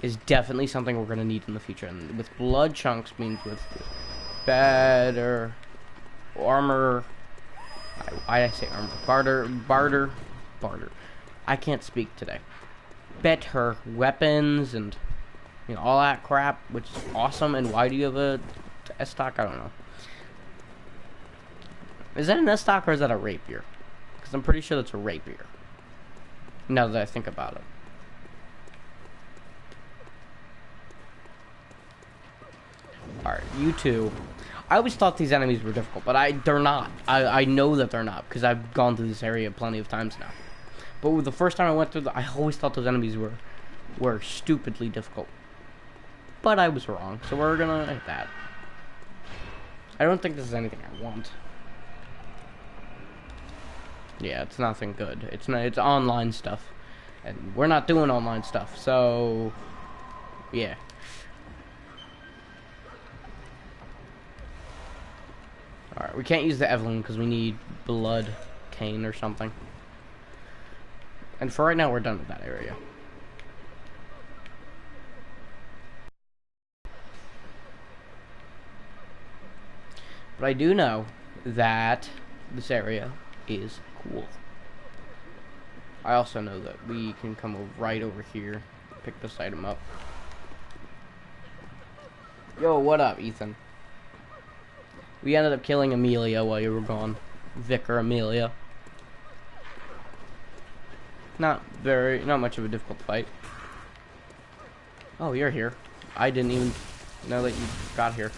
is definitely something we're going to need in the future. And with blood chunks means with better armor... Why I say armor? Barter. I can't speak today. Better weapons and, you know, all that crap, which is awesome. And why do you have a stock? I don't know. Is that an S-stock or is that a rapier? Because I'm pretty sure that's a rapier. Now that I think about it. Alright, you two. I always thought these enemies were difficult, but they're not. I know that they're not, because I've gone through this area plenty of times now. But with the first time I went through, I always thought those enemies were stupidly difficult. But I was wrong, so we're gonna hit that. I don't think this is anything I want. Yeah, it's nothing good. It's online stuff, and we're not doing online stuff. So, yeah. All right, we can't use the Evelyn because we need blood cane or something. And for right now, we're done with that area. But I do know that this area is cool. I also know that we can come right over here, pick this item up. Yo, what up, Ethan? We ended up killing Amelia while you were gone. Vicar Amelia. Not much of a difficult fight. Oh, you're here. I didn't even know that you got here.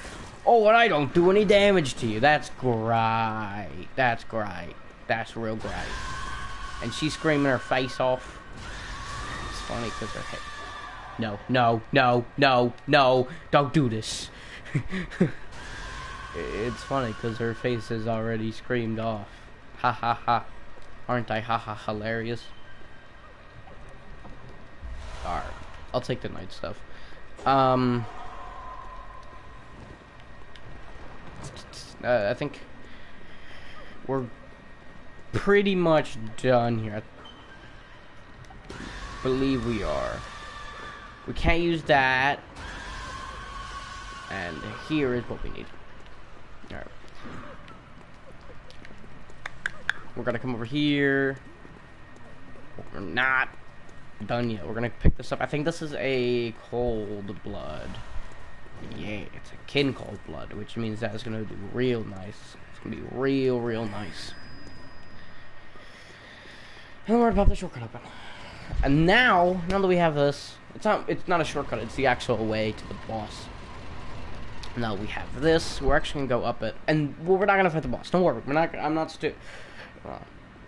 Oh, and I don't do any damage to you. That's great. That's great. That's real great. And she's screaming her face off. It's funny because her head. No, no, no, no, no. Don't do this. It's funny because her face is already screamed off. Ha ha ha. Aren't I ha ha hilarious? Alright. I'll take the night stuff. I think we're pretty much done here. I believe we are. We can't use that. And here is what we need. Alright. We're gonna come over here. We're not done yet. We're gonna pick this up. I think this is a cold blood. Yeah, it's a kin cold blood, which means that it's gonna be real nice. It's gonna be real nice. And we're about the shortcut open. And now that we have this, it's not a shortcut, it's the actual way to the boss. Now we have this, we're actually gonna go up it, and well, we're not gonna fight the boss. Don't worry, I'm not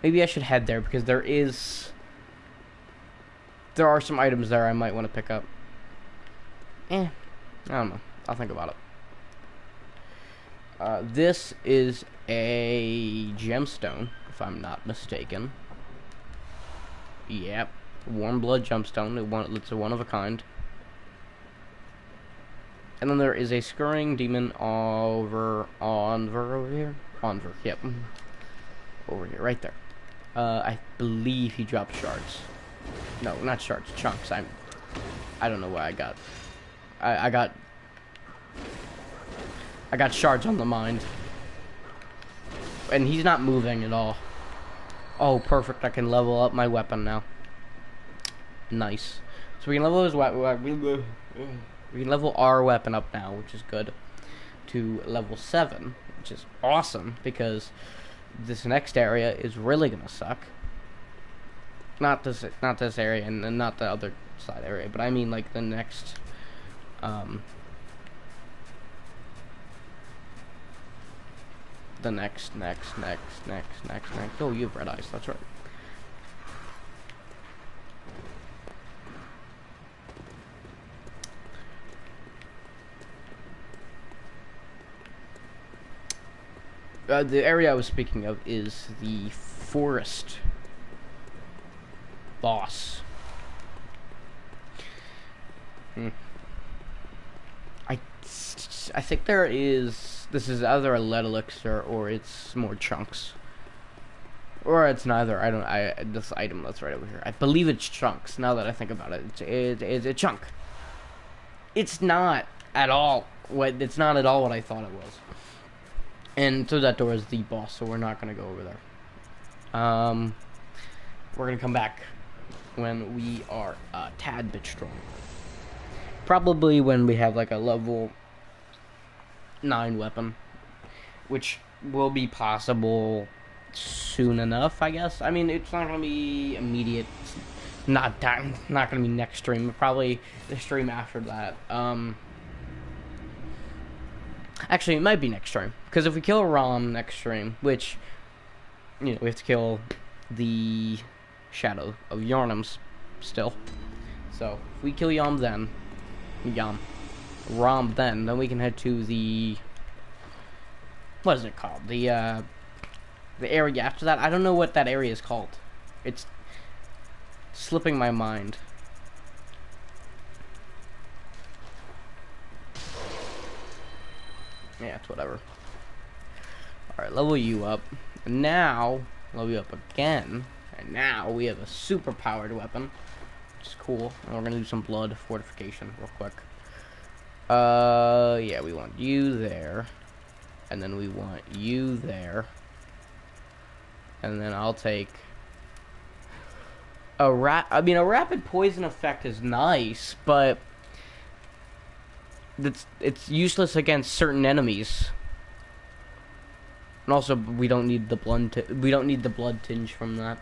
maybe I should head there because there are some items there I might want to pick up. I don't know. I'll think about it. This is a gemstone, if I'm not mistaken. Yep, warm blood gemstone. It's a one of a kind. And then there is a scurrying demon over here. Yep. Over here, right there. I believe he dropped shards. No, not shards, chunks. I don't know why I got shards on the mind. And he's not moving at all. Oh, perfect. I can level up my weapon now. Nice. So we can level his weapon. We can level our weapon up now, which is good, to level 7, which is awesome because this next area is really gonna suck. Not this area and not the other side area, but I mean like the next. The next. Oh, you have red eyes. That's right. The area I was speaking of is the forest boss. I think there is. This is either a lead elixir or it's more chunks, or it's neither. This item that's right over here. I believe it's chunks. Now that I think about it, it's a chunk. It's not at all what I thought it was. And through that door is the boss, so we're not gonna go over there. We're gonna come back when we are a tad bit strong. Probably when we have like a level 9 weapon, which will be possible soon enough, I guess. I mean, it's not gonna be immediate. It's not gonna be next stream. Probably the stream after that. Actually, it might be next stream because if we kill Rom next stream, which we have to kill the Shadow of Yarnums still. So if we kill Rom then we can head to the what is it called? The area after that. I don't know what that area is called. It's slipping my mind. Yeah, it's whatever. Alright, level you up. And now, level you up again. And now we have a super powered weapon. Which is cool. And we're gonna do some blood fortification real quick. Yeah, we want you there. And then we want you there. And then I'll take a rapid poison effect is nice, but it's useless against certain enemies. And also, we don't need the blood tinge from that.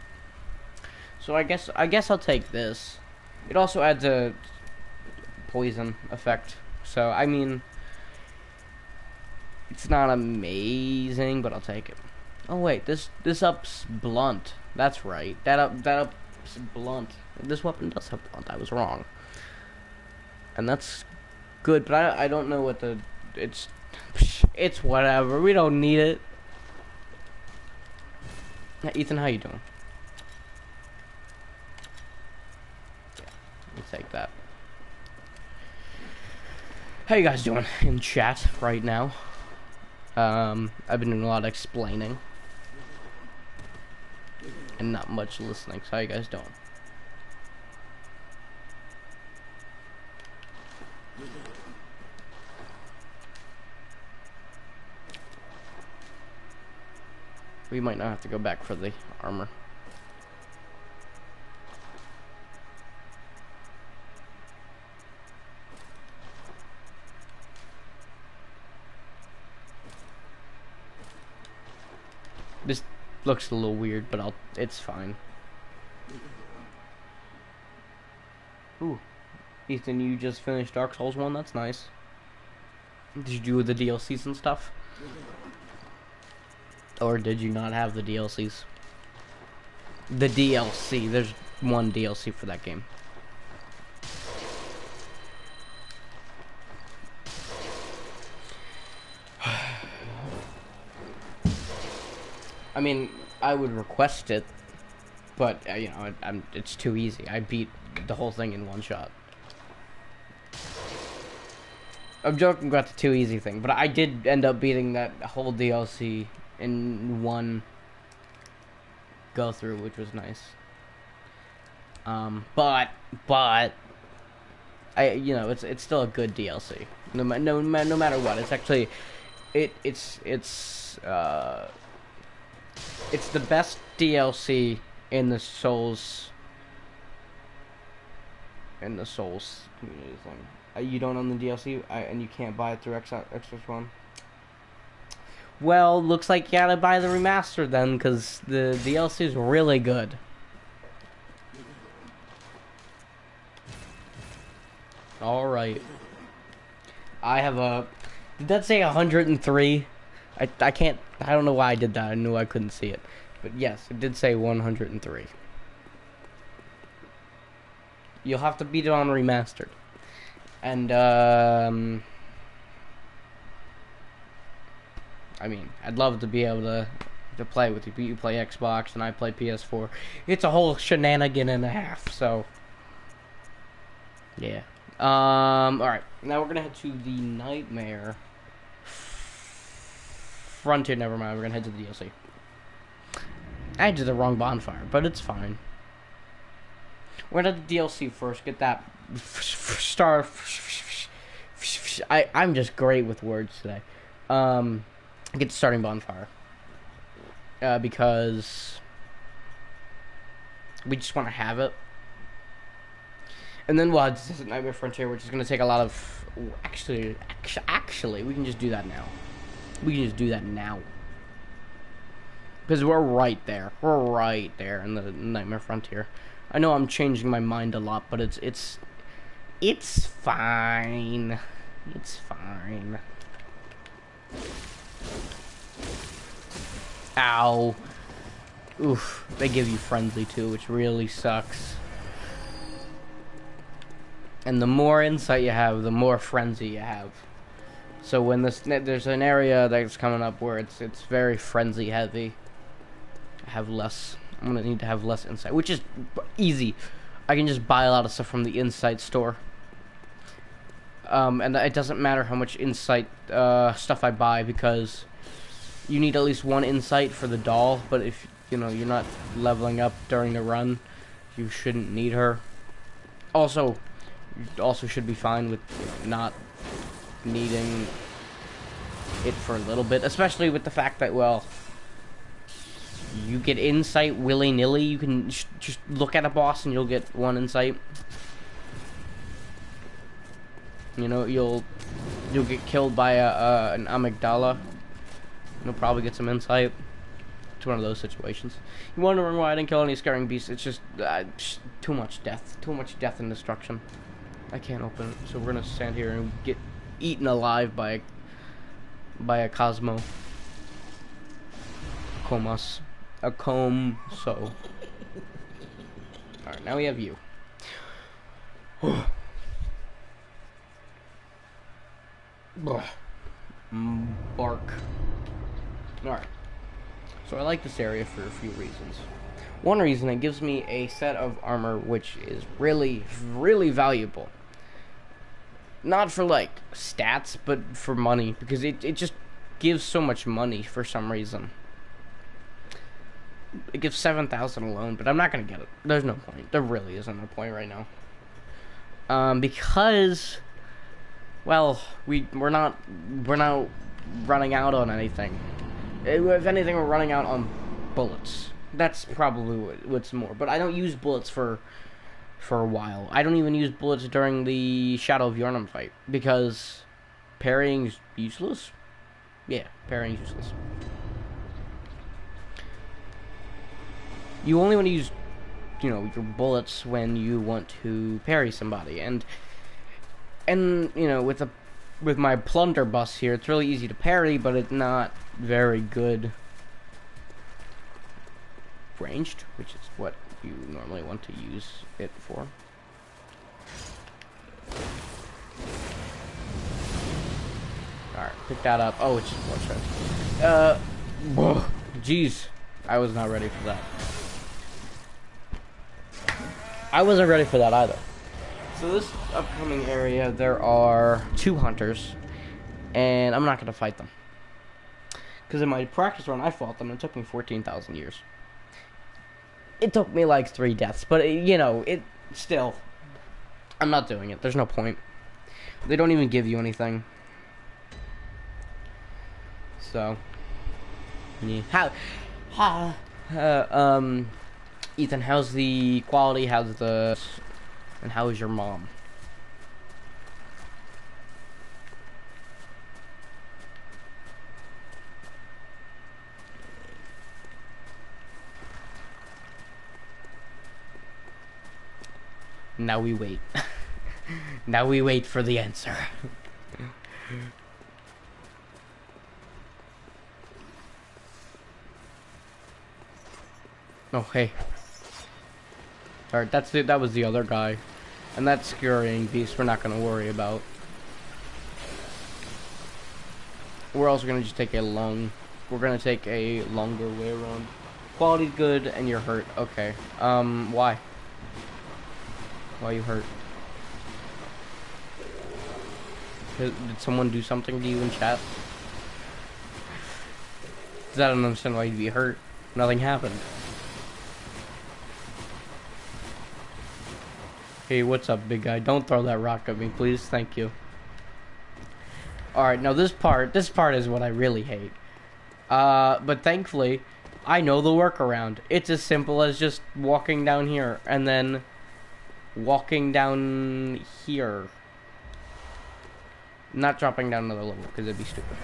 So I guess I'll take this. It also adds a poison effect. So I mean, it's not amazing, but I'll take it. Oh wait, this ups blunt. That's right. That ups blunt. This weapon does have blunt. I was wrong. And that's good, but I don't know what the it's whatever. We don't need it. Ethan, how you doing? Yeah, let me take that. How you guys doing in chat right now? I've been doing a lot of explaining and not much listening. So how you guys doing? We might not have to go back for the armor. This looks a little weird, but it's fine. Ooh. Ethan, you just finished Dark Souls 1? That's nice. Did you do the DLCs and stuff? Or did you not have the DLCs? The DLC. There's one DLC for that game. I mean, I would request it, but it's too easy. I beat the whole thing in one shot. I'm joking about the too easy thing, but I did end up beating that whole DLC in one go through, which was nice. But it's still a good DLC. No matter what, it's actually it's the best DLC in the Souls community thing. You don't own the DLC, and you can't buy it through Xbox One. Well, looks like you gotta buy the remaster then, because the DLC is really good. Alright. I have a... Did that say 103? I don't know why I did that. I knew I couldn't see it. But yes, it did say 103. You'll have to beat it on remastered. And, I mean, I'd love to be able to play with you. You play Xbox and I play PS4. It's a whole shenanigan and a half, so... Yeah. Alright. Now we're gonna head to the Nightmare Frontier. Never mind, we're gonna head to the DLC. I did the wrong bonfire, but it's fine. We're gonna do the DLC first. Get that star... I'm just great with words today. Get the starting bonfire. Because we just want to have it. And then we'll have this Nightmare Frontier, which is going to take a lot of... Actually, we can just do that now. We can just do that now. Because we're right there. We're right there in the Nightmare Frontier. I know I'm changing my mind a lot, but it's fine. It's fine. Ow. Oof. They give you friendly too, which really sucks. And the more insight you have, the more frenzy you have. So when there's an area that's coming up where it's very frenzy heavy, I have less. I'm gonna need to have less insight, which is easy. I can just buy a lot of stuff from the insight store. And it doesn't matter how much insight stuff I buy, because you need at least one insight for the doll. But if you're not leveling up during the run, you shouldn't need her. Also, you also should be fine with not needing it for a little bit, especially with the fact that, well, you get insight willy-nilly. You can just look at a boss and you'll get one insight. You'll get killed by an amygdala. You'll probably get some insight. It's one of those situations. You wondering why I didn't kill any scaring beasts? It's just too much death. Too much death and destruction. I can't open it, so we're gonna stand here and get eaten alive by a Cosmo. Comas. A comb. So. Alright, now we have you. Bark. Alright. So I like this area for a few reasons. One reason, it gives me a set of armor which is really, really valuable. Not for, like, stats, but for money. Because it just gives so much money for some reason. It gives 7,000 alone, but I'm not going to get it. There's no point. There really isn't no point right now. Because, well, we're not running out on anything. If anything, we're running out on bullets. That's probably what's more. But I don't use bullets for a while. I don't even use bullets during the Shadow of Yharnam fight, because parrying's useless. Yeah, parrying's useless. You only want to use, your bullets when you want to parry somebody, and with my blunderbuss here, it's really easy to parry, but it's not very good ranged, which is what you normally want to use it for. Alright, pick that up. Oh, it's just one shot. Jeez. I was not ready for that. I wasn't ready for that either. So this upcoming area, there are 2 hunters, and I'm not going to fight them. Because in my practice run, I fought them, and it took me 14,000 years. It took me like 3 deaths, but it still, I'm not doing it. There's no point. They don't even give you anything. So, yeah. Ethan, how's the quality? And how is your mom? Now we wait. Now we wait for the answer. Oh, hey. Alright, that was the other guy. And that scurrying beast we're not gonna worry about. We're also gonna just take we're gonna take a longer way around. Quality's good and you're hurt. Okay. Why? Why are you hurt? Did someone do something to you in chat? Because I don't understand why you'd be hurt. Nothing happened. Hey, what's up, big guy? Don't throw that rock at me, please. Thank you. Alright, now this part is what I really hate. But thankfully, I know the workaround. It's as simple as just walking down here, and then walking down here. Not dropping down another level, because it'd be stupid.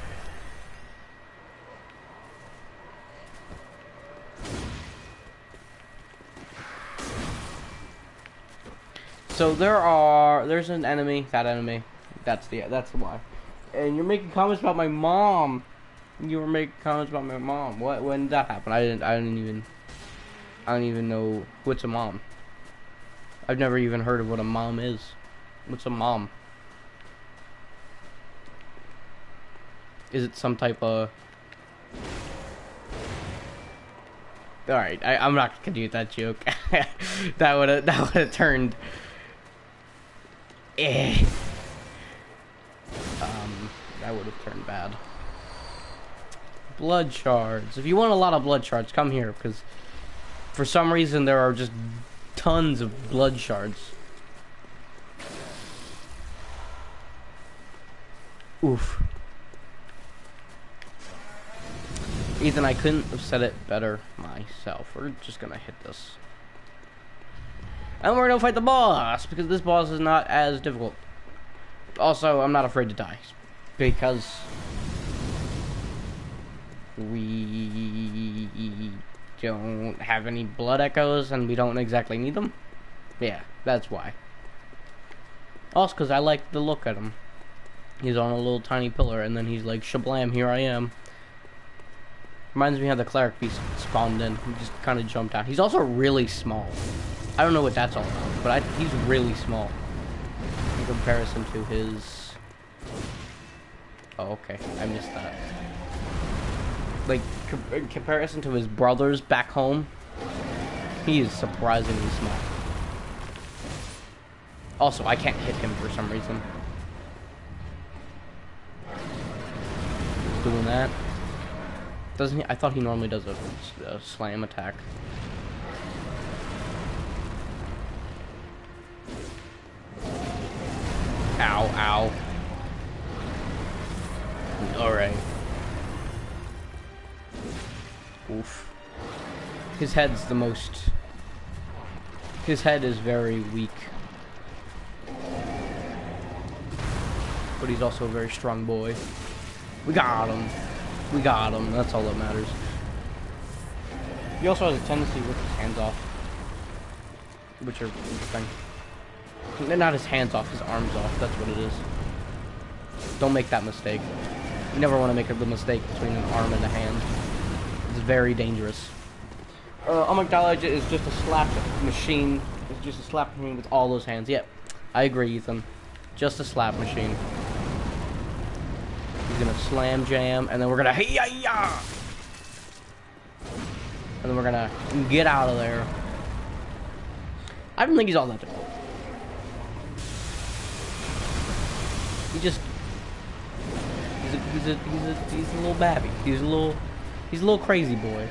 So there's an enemy, that enemy. That's the why. And you're making comments about my mom. You were making comments about my mom. What? When did that happen? I don't even know what's a mom. I've never even heard of what a mom is. What's a mom? Is it some type of... Alright, I'm not gonna do that joke. that would've turned... that would've turned bad. Blood shards. If you want a lot of blood shards, come here, because for some reason there are just tons of blood shards. Oof. Ethan, I couldn't have said it better myself. We're just gonna hit this. And we're gonna fight the boss, because this boss is not as difficult. Also, I'm not afraid to die, because we don't have any blood echoes, and we don't exactly need them. Yeah, that's why. Also, because I like the look at him. He's on a little tiny pillar, and then he's like, shablam, here I am. Reminds me how the cleric beast spawned in. He just kind of jumped out. He's also really small. I don't know what that's all about, but he's really small in comparison to his... Oh, okay. I missed that. Like, in comparison to his brothers back home, he is surprisingly small. Also, I can't hit him for some reason. He's doing that. Doesn't he? I thought he normally does a slam attack. Ow, ow. Alright. Oof. His head's the most... His head is very weak. But he's also a very strong boy. We got him. We got him. That's all that matters. He also has a tendency to rip his hands off, which are interesting. Not his hands off, his arms off. That's what it is. Don't make that mistake. You never want to make the mistake between an arm and a hand. It's very dangerous. Amygdala is just a slap machine. It's just a slap machine with all those hands. Yep, I agree, Ethan. Just a slap machine. He's gonna slam jam, and then we're gonna hey-ya-ya! And then we're gonna get out of there. I don't think he's all that difficult. He just he's a little babby. He's a little crazy boy.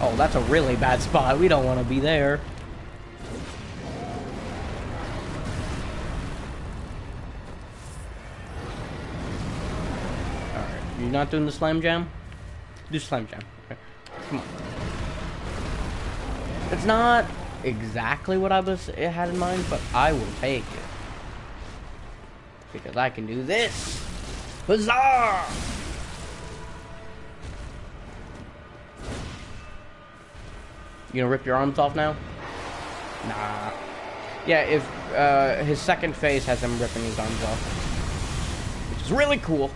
Oh, that's a really bad spot. We don't want to be there. You're not doing the slam jam? Do slam jam. Okay. Come on. It's not exactly what I had in mind, but I will take it. Because I can do this. Huzzah! You gonna rip your arms off now? Nah. Yeah, if his second phase has him ripping his arms off. Which is really cool.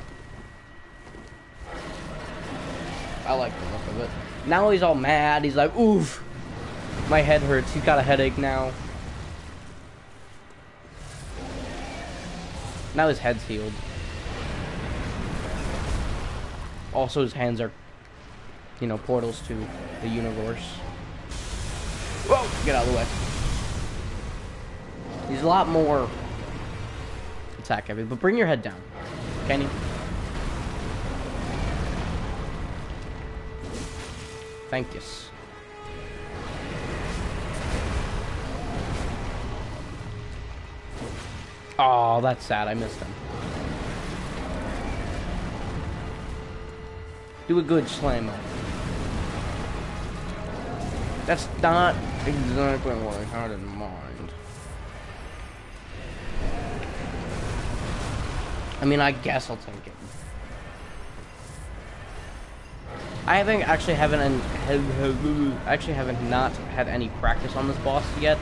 I like the look of it. Now he's all mad. He's like, oof. My head hurts. He's got a headache now. Now his head's healed. Also, his hands are, you know, portals to the universe. Whoa! Get out of the way. He's a lot more attack heavy, but bring your head down. Can you? Thank you. Oh, that's sad. I missed him. Do a good slam up. That's not exactly what I had in mind. I mean, I guess I'll take it. I actually haven't not had any practice on this boss yet.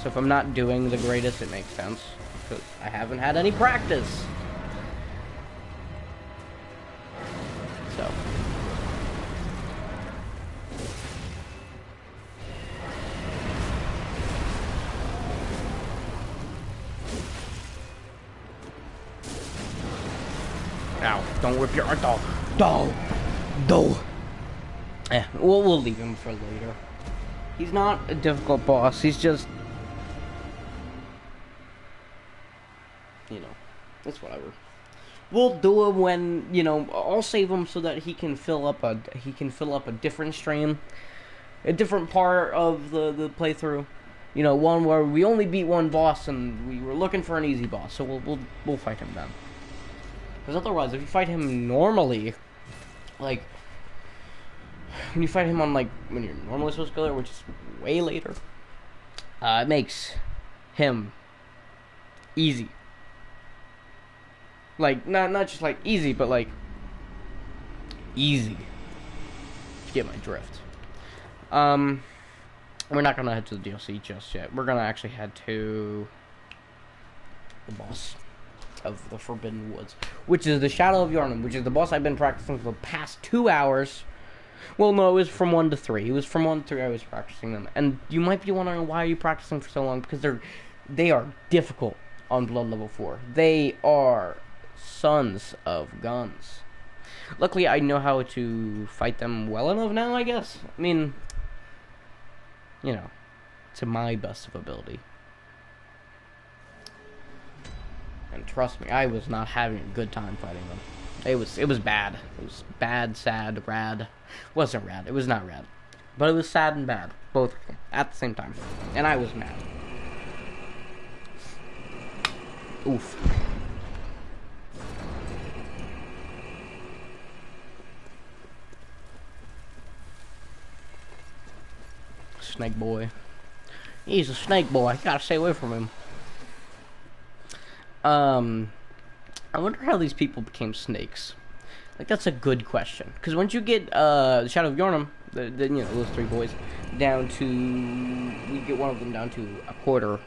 So if I'm not doing the greatest, it makes sense because I haven't had any practice. So. Ow, don't rip your art off. Do. Yeah, we'll leave him for later. He's not a difficult boss, he's just... You know, it's whatever. We'll do him when, you know, I'll save him so that he can fill up a different stream. A different part of the playthrough. You know, one where we only beat one boss and we were looking for an easy boss, so we'll fight him then. Because otherwise, if you fight him normally, like, when you fight him on, like, when you're normally supposed to go there, which is way later, it makes him easy. Like, not just, like, easy, but, like, easy. If you get my drift. We're not gonna head to the DLC just yet. We're gonna actually head to the boss of the Forbidden Woods, which is the Shadow of Yharnam, which is the boss I've been practicing for the past 2 hours. Well, no, it was from 1 to 3. It was from 1 to 3 I was practicing them. And you might be wondering, why are you practicing for so long? Because they are difficult on Blood Level 4. They are sons of guns. Luckily, I know how to fight them well enough now, I guess. I mean, you know, to my best of ability. And trust me, I was not having a good time fighting them. It was bad. It was bad, sad, rad. It wasn't rad. It was not rad. But it was sad and bad. Both at the same time. And I was mad. Oof. Snake boy. He's a snake boy. Gotta stay away from him. I wonder how these people became snakes. Like, that's a good question. Because once you get the Shadow of Yharnam, you know, those 3 boys, down to... We get one of them down to a quarter.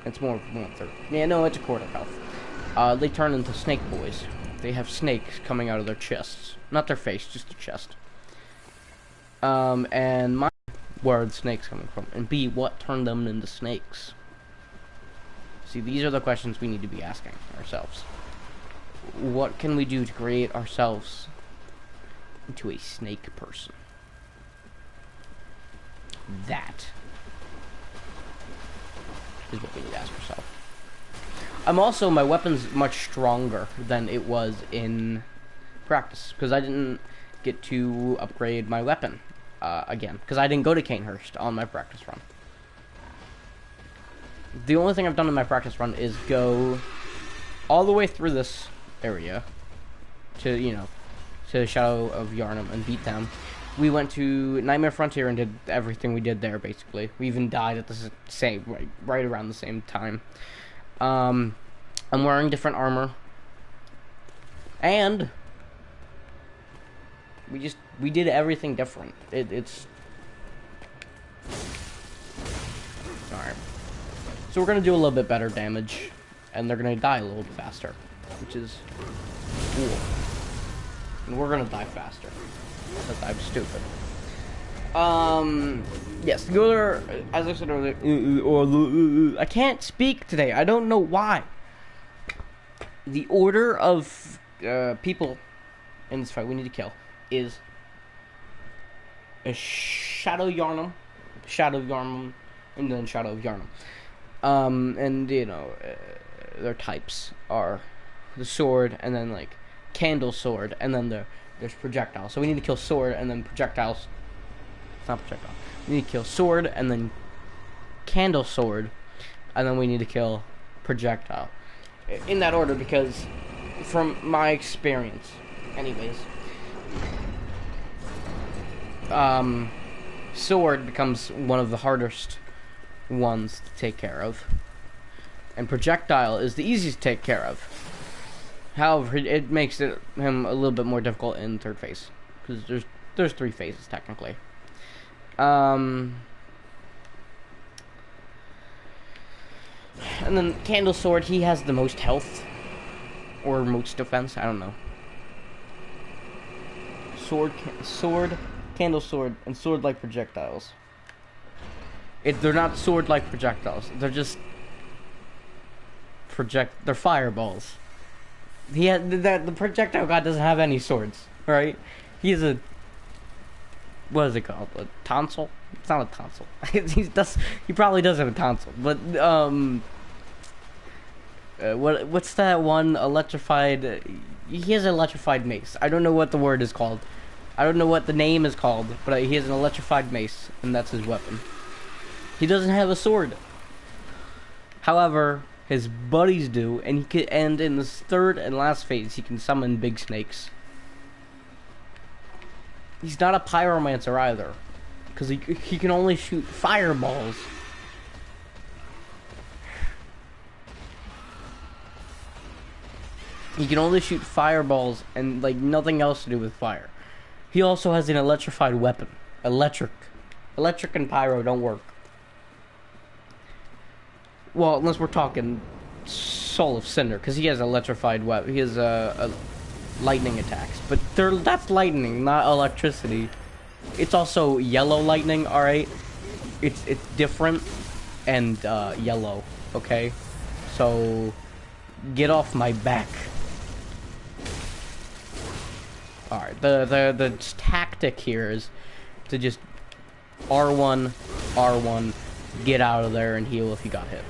It's more of 1/3. Yeah, no, it's a quarter health. They turn into snake boys. They have snakes coming out of their chests. Not their face, just their chest. And my... Where are the snakes coming from? And B, what turned them into snakes? See, these are the questions we need to be asking ourselves. What can we do to create ourselves into a snake person? That is what we need to ask ourselves. My weapon's much stronger than it was in practice, because I didn't get to upgrade my weapon again, because I didn't go to Canehurst on my practice run. The only thing I've done in my practice run is go all the way through this area to, you know, to Shadow of Yharnam and beat them. We went to Nightmare Frontier and did everything we did there, basically. We even died at the same, right around the same time. I'm wearing different armor. And we did everything different. It's... Alright. So we're going to do a little bit better damage, and they're going to die a little bit faster, which is cool. And we're going to die faster, because I'm stupid. Yes, the other, as I said earlier, I can't speak today. I don't know why. The order of people in this fight we need to kill is a Shadow Yharnam, and then Shadow of Yharnam. And, you know, their types are the sword, and then, like, candle sword, and then there's projectile. So we need to kill sword, and then projectiles. It's not projectile. We need to kill sword, and then candle sword, and then we need to kill projectile. In that order, because from my experience, anyways, sword becomes one of the hardest ones to take care of, and projectile is the easiest to take care of. However, it makes him a little bit more difficult in third phase, because there's 3 phases technically. And then Candle Sword, he has the most health. Or most defense, I don't know. Sword, Candle Sword, and sword-like projectiles. They're not sword-like projectiles. They're just... They're fireballs. The projectile god doesn't have any swords, right? He is a... What is it called? A tonsil? It's not a tonsil. He probably does have a tonsil, but what's that one electrified? He has an electrified mace. I don't know what the word is called. I don't know what the name is called, but he has an electrified mace, and that's his weapon. He doesn't have a sword. However, his buddies do, and in this 3rd and last phase, he can summon big snakes. He's not a pyromancer either, because he can only shoot fireballs. He can only shoot fireballs and like nothing else to do with fire. He also has an electrified weapon. Electric and pyro don't work. Well, unless we're talking Soul of Cinder, because he has electrified weapon. He has a lightning attacks, but that's lightning, not electricity. It's also yellow lightning. All right, it's different and yellow. Okay, so get off my back. All right, the tactic here is to just R1, get out of there and heal if you got hit.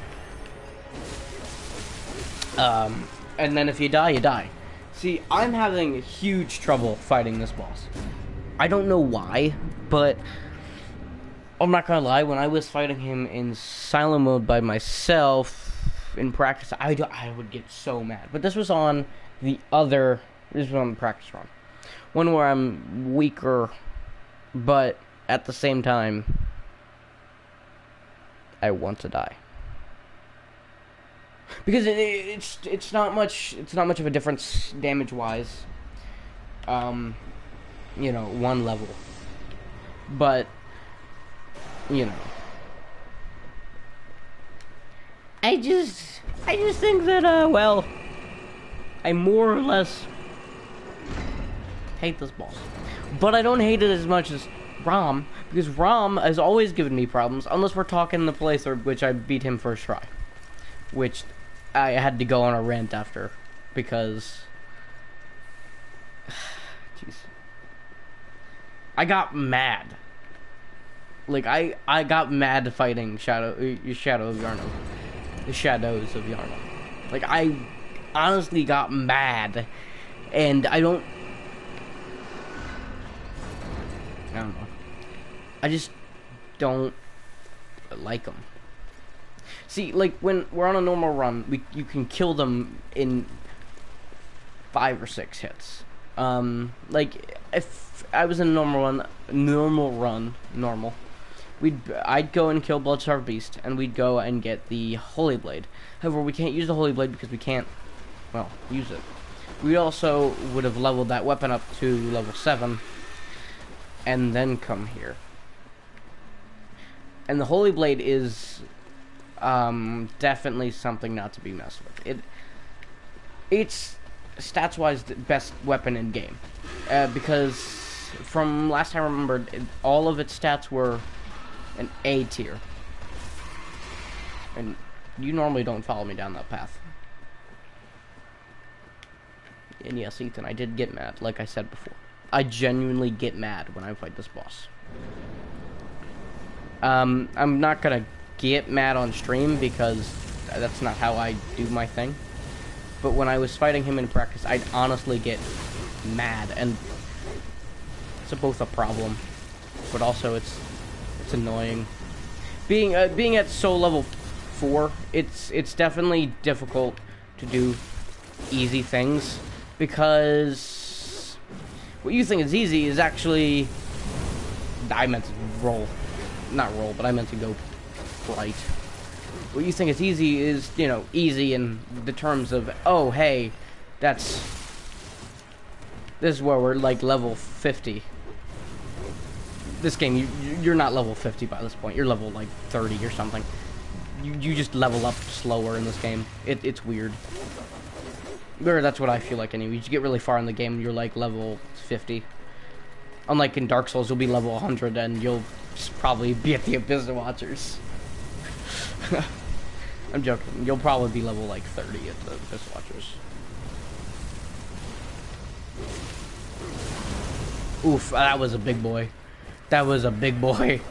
And then if you die, you die. See, I'm having huge trouble fighting this boss. I don't know why, but I'm not gonna lie, when I was fighting him in silent mode by myself in practice, I would get so mad. But this was on the practice run. One where I'm weaker, but at the same time, I want to die. Because it's not much of a difference damage wise. You know, 1 level. But you know, I just think that well, I more or less hate this boss. But I don't hate it as much as Rom, because Rom has always given me problems, unless we're talking the playthrough which I beat him first try. Which I had to go on a rant after, because jeez, I got mad. Like I got mad fighting Shadow of Yarno, the Shadows of Yarno. Like I honestly got mad, and I don't know. I just don't like them. See, like when we're on a normal run, you can kill them in 5 or 6 hits. Like if I was in a normal run, I'd go and kill Bloodstarved Beast, and we'd go and get the Holy Blade. However, we can't use the Holy Blade because we can't, well, use it. We also would have leveled that weapon up to level 7, and then come here. And the Holy Blade is definitely something not to be messed with. It's stats-wise the best weapon in game, because from last time I remembered, all of its stats were an A tier. And you normally don't follow me down that path. And yes, Ethan, I did get mad, like I said before. I genuinely get mad when I fight this boss. I'm not gonna get mad on stream because that's not how I do my thing. But when I was fighting him in practice, I'd honestly get mad, and it's both a problem, but also it's annoying. Being at soul level 4, it's definitely difficult to do easy things, because what you think is easy is actually, I meant to not roll, but I meant to go right. What you think is easy is, you know, easy in the terms of, oh, hey, that's This is where we're like level 50. This game, you're not level 50 by this point. You're level like 30 or something. You just level up slower in this game. It's weird. Or that's what I feel like anyway. You get really far in the game, you're like level 50. Unlike in Dark Souls, you'll be level 100 and you'll probably be at the Abyss Watchers. I'm joking. You'll probably be level like 30 at the Abyss Watchers. Oof, that was a big boy. That was a big boy.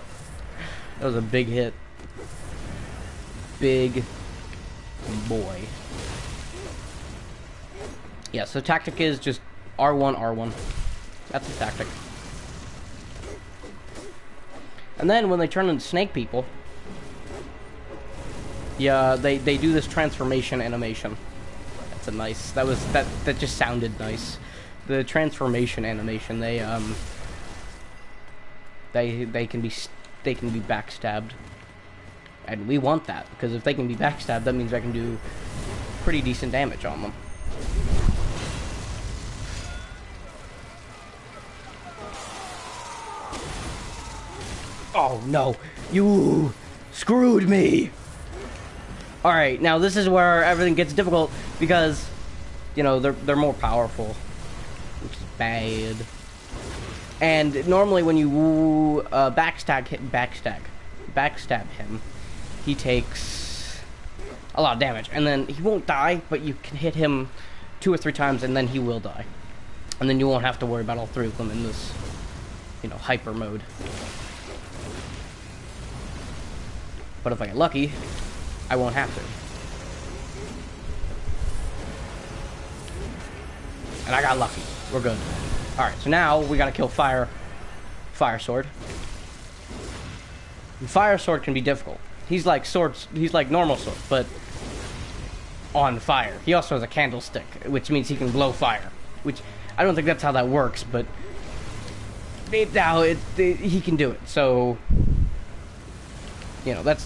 That was a big hit. Big boy. Yeah, so tactic is just R1, R1. That's the tactic. And then when they turn into snake people, yeah, they do this transformation animation. That's a nice. That just sounded nice. The transformation animation. They can be backstabbed, and we want that because if they can be backstabbed, that means I can do pretty decent damage on them. Oh no, you screwed me. Alright, now this is where everything gets difficult because, you know, they're more powerful, which is bad. And normally when you backstab him, he takes a lot of damage, and then he won't die, but you can hit him 2 or 3 times, and then he will die, and then you won't have to worry about all 3 of them in this, you know, hyper mode. But if I get lucky, I won't have to. And I got lucky. We're good. Alright, so now we gotta kill Fire Sword. And Fire Sword can be difficult. He's like normal sword, but on fire. He also has a candlestick, which means he can blow fire. Which, I don't think that's how that works, but he can do it. So, you know,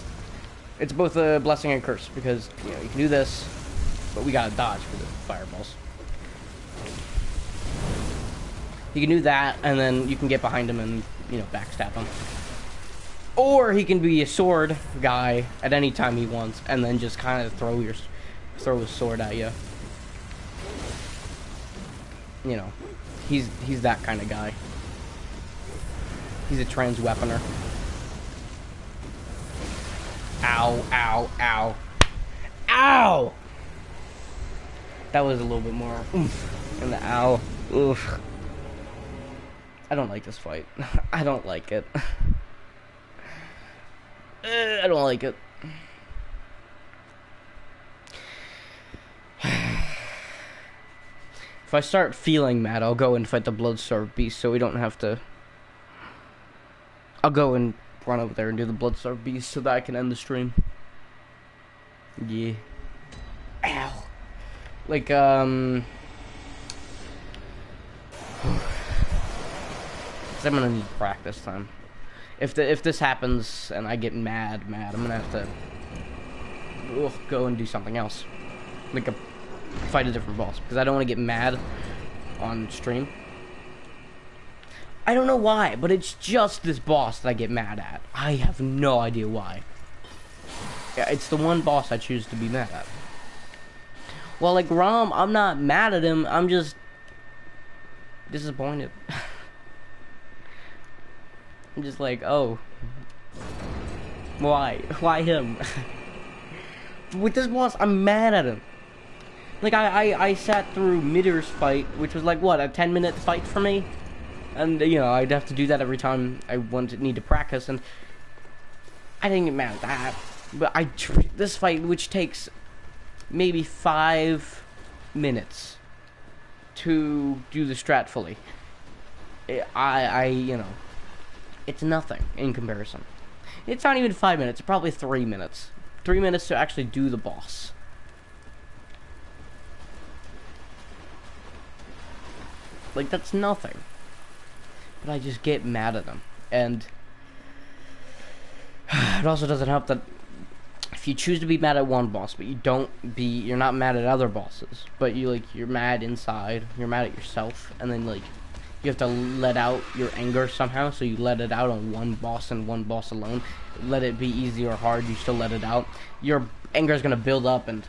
it's both a blessing and a curse, because, you know, you can do this, but we gotta dodge for the fireballs. He can do that, and then you can get behind him and, you know, backstab him. Or he can be a sword guy at any time he wants, and then just kind of throw his sword at you. You know, he's that kind of guy. He's a trans weaponer. Ow, ow, ow. Ow! That was a little bit more oomph in the ow. Oof. I don't like this fight. I don't like it. I don't like it. If I start feeling mad, I'll go and fight the Bloodstarved Beast, so we don't have to... I'll go and run over there and do the Bloodstarved Beast so that I can end the stream. Yeah. Ow. Like, I'm gonna need practice time. If this happens and I get mad, I'm gonna have to go and do something else, like fight a different boss, because I don't want to get mad on stream. I don't know why, but it's just this boss that I get mad at. I have no idea why. Yeah, it's the one boss I choose to be mad at. Well, like Rom, I'm not mad at him. I'm just disappointed. I'm just like, oh, why him? With this boss, I'm mad at him. Like, I sat through Midder's fight, which was like, what, a 10-minute fight for me? And, you know, I'd have to do that every time I need to practice, and I didn't get mad at that. But this fight, which takes maybe 5 minutes to do the strat fully, you know, it's nothing in comparison. It's not even 5 minutes, it's probably 3 minutes. 3 minutes to actually do the boss. Like, that's nothing. But I just get mad at him. And it also doesn't help that if you choose to be mad at one boss, but you're not mad at other bosses, but you're mad inside, you're mad at yourself, and then like you have to let out your anger somehow, so you let it out on one boss and one boss alone. Let it be easy or hard, you still let it out. Your anger is gonna build up, and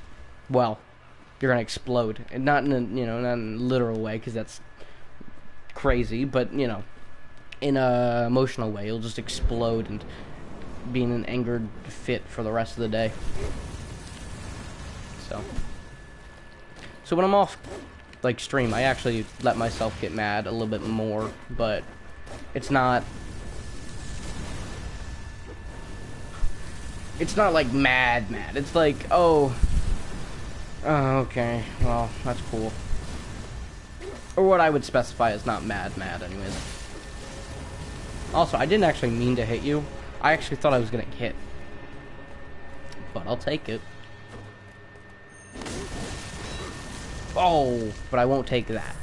well, you're gonna explode, and not in a not in a literal way, because that's crazy, but in a emotional way, you'll just explode and be in an angered fit for the rest of the day. So when I'm off like stream, I actually let myself get mad a little bit more, but it's not like mad. It's like, oh, okay, well, that's cool. Or what I would specify as not mad anyways. Also, I didn't actually mean to hit you. I actually thought I was gonna hit. But I'll take it. Oh, but I won't take that.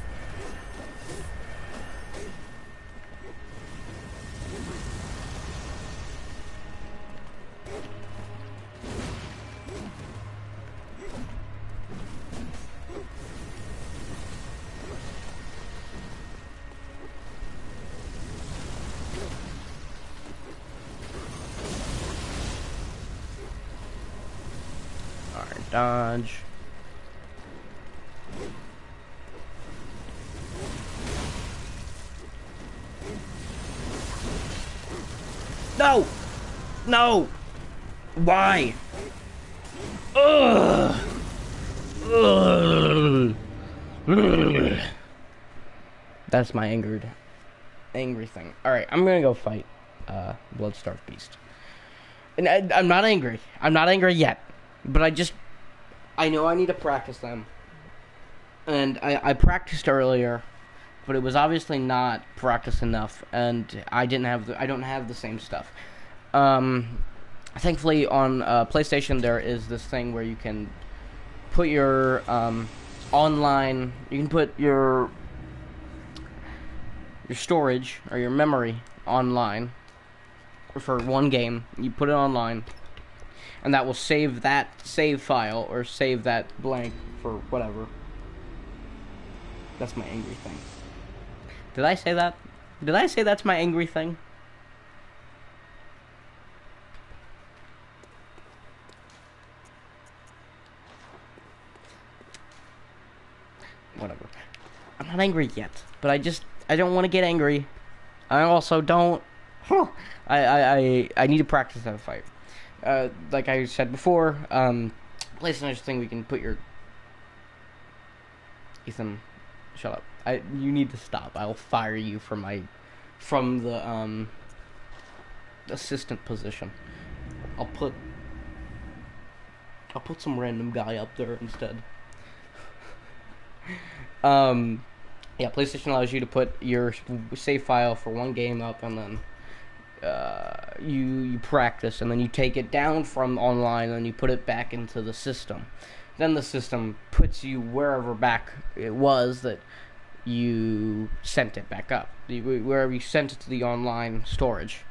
Alright, dodge. No! No! Why? Ugh! Ugh! Ugh! That's my angry thing. Alright, I'm gonna go fight Bloodstarved Beast. And I'm not angry. I'm not angry yet. But I know I need to practice them. And I practiced earlier, but it was obviously not practice enough, and I don't have the same stuff. Thankfully on PlayStation there is this thing where you can put your online, you can put your storage or your memory online for one game. You put it online, and that will save that save file or save that blank for whatever. That's my angry thing. Did I say that? Did I say that's my angry thing? Whatever. I'm not angry yet, but I don't want to get angry. I also don't. I need to practice that fight. Like I said before, PlayStation thing we can put your Ethan. Shut up. You need to stop. I'll fire you from the assistant position. I'll put some random guy up there instead. Yeah, PlayStation allows you to put your save file for one game up, and then you practice, and then you take it down from online, and you put it back into the system. Then the system puts you wherever back it was that you sent it back up, wherever you sent it to the online storage.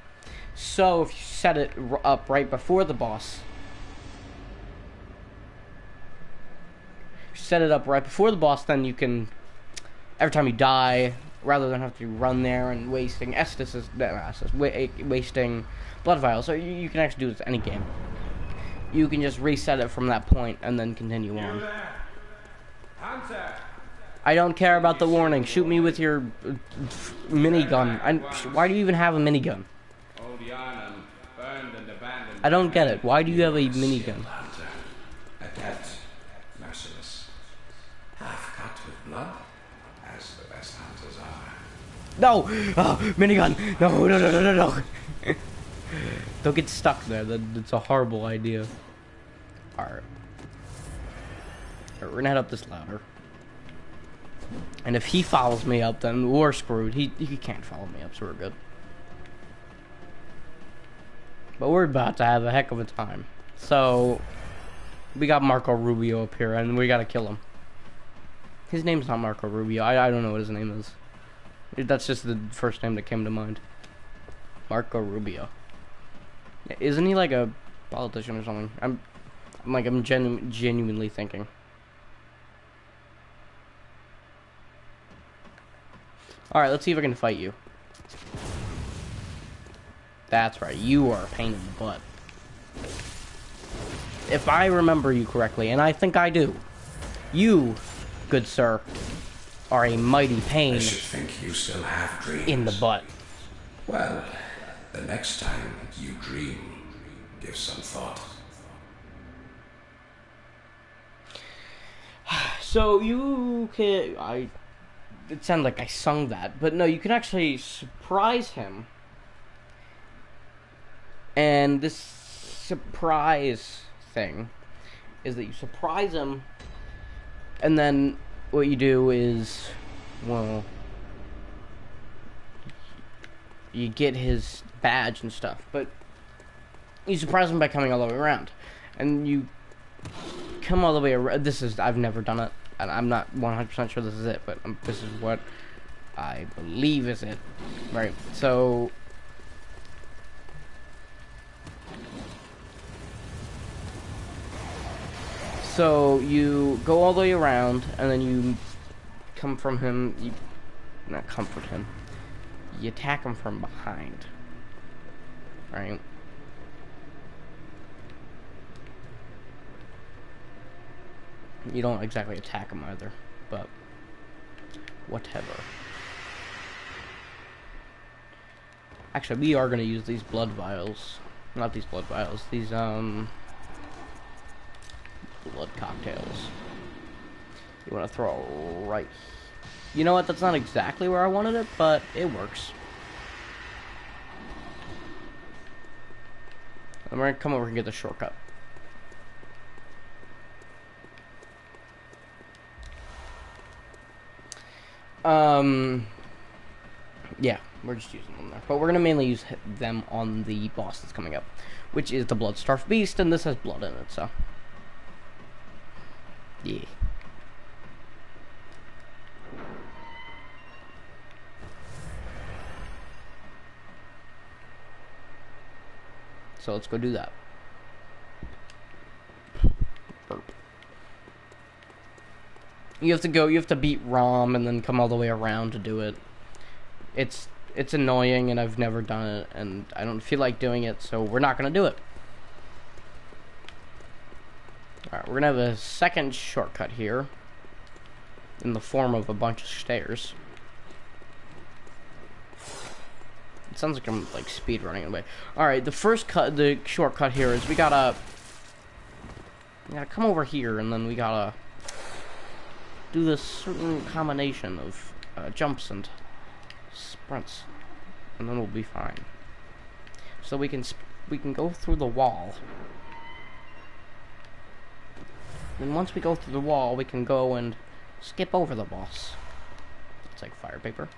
So if you set it up right before the boss, then you can, every time you die, rather than have to run there and wasting wasting blood vials, so you can actually do this any game. You can just reset it from that point and then continue on. I don't care about the warning. Shoot me with your minigun. Why do you even have a minigun? I don't get it. Why do you have a minigun? Adept, merciless, half cut with blood, as the best hunters are. No! Oh, minigun! No. Don't get stuck there. That's a horrible idea. Alright. We're gonna head up this ladder. And if he follows me up, then we're screwed. He can't follow me up, so we're good. But we're about to have a heck of a time. So, we got Marco Rubio up here, and we gotta kill him. His name's not Marco Rubio. I don't know what his name is. That's just the first name that came to mind. Marco Rubio. Isn't he like a politician or something. I'm genuinely thinking. All right, let's see if I can fight you. That's right, you are a pain in the butt. If I remember you correctly, and I think I do, you, good sir, are a mighty pain I should think you still have dreams. in the butt. Well, the next time you dream, give some thought. So you can... It sounded like I sung that, but no, you can actually surprise him. And this surprise thing is that you surprise him, and then what you do is, well, you get his badge and stuff, but you surprise him by coming all the way around. And you come all the way around. I've never done it, and I'm not 100% sure this is it, but this is what I believe is it. Right, so... So you go all the way around, and then you come from him, not comfort him, you attack him from behind, right? You don't exactly attack him either, but whatever. Actually, we are going to use these blood vials, not these blood vials, these, blood cocktails. You want to throw it right. You know what? That's not exactly where I wanted it, but it works. And we're gonna come over and get the shortcut. Yeah, we're just using them there, but we're gonna mainly use them on the boss that's coming up, which is the Blood-Starved Beast, and this has blood in it, so. Yeah. So let's go do that. Burp. You have to beat Rom and then come all the way around to do it. It's annoying, and I've never done it, and I don't feel like doing it, so we're not gonna do it. Alright, we're gonna have a second shortcut here in the form of a bunch of stairs. It sounds like I'm like speed running away. Alright, the shortcut here is we gotta come over here, and then we gotta do this certain combination of jumps and sprints, and then we'll be fine. So we can go through the wall. Then once we go through the wall, we can go and skip over the boss. It's like fire paper.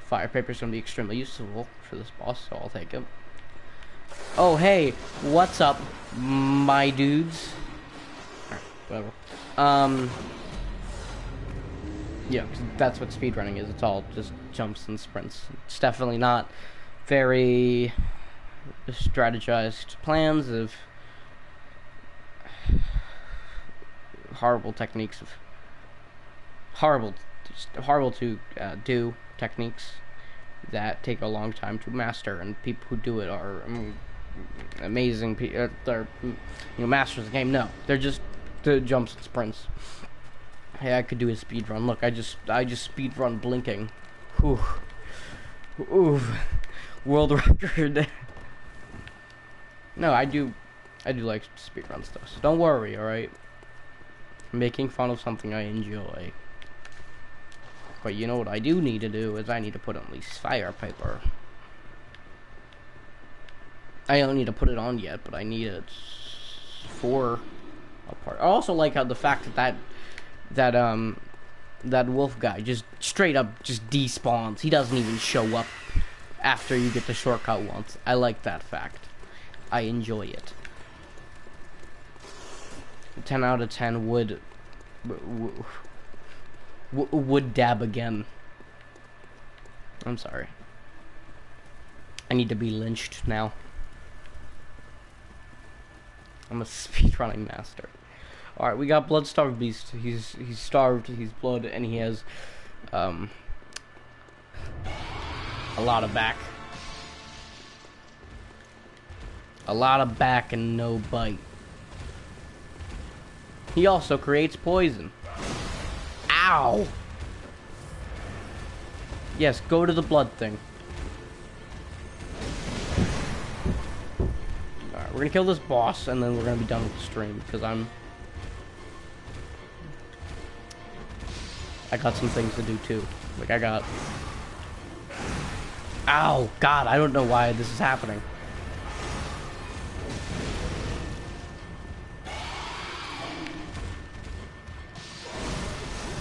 Fire paper is going to be extremely useful for this boss, so I'll take it. Oh, hey, what's up, my dudes? Alright, whatever. Yeah, 'cause that's what speedrunning is. It's all just jumps and sprints. It's definitely not very strategized plans of horrible techniques of horrible to do techniques that take a long time to master, and people who do it are amazing. They're masters of the game. No, they're just the jumps and sprints. Hey, I could do a speed run. Look, I just speed run blinking. Whew. Ooh, world record. No, I do like speed run stuff. So don't worry, all right. Making fun of something I enjoy. But you know what I do need to do is I need to put on at least fire paper. I don't need to put it on yet, but I need it for a part. I also like how the fact that wolf guy just straight up just despawns. He doesn't even show up after you get the shortcut once. I like that fact. I enjoy it. 10 out of 10 would dab again. I'm sorry. I need to be lynched now. I'm a speedrunning master. Alright, we got Blood-Starved Beast. He's starved, he's blood, and he has a lot of back. A lot of back and no bite. He also creates poison. Ow! Yes, go to the blood thing. Alright, we're gonna kill this boss, and then we're gonna be done with the stream, because I got some things to do, too. Like, I got... Ow! God, I don't know why this is happening.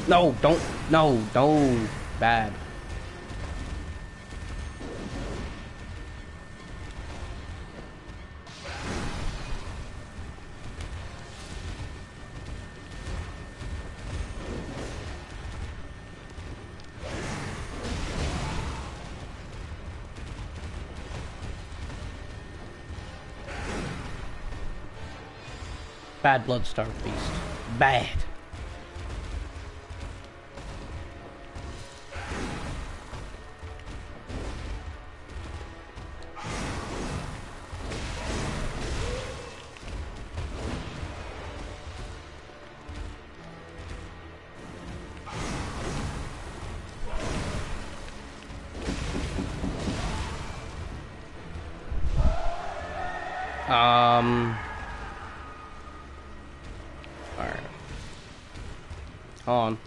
No, don't. No, no. Bad. Bad Blood-Starved Beast. Bad. Alright. Hold on.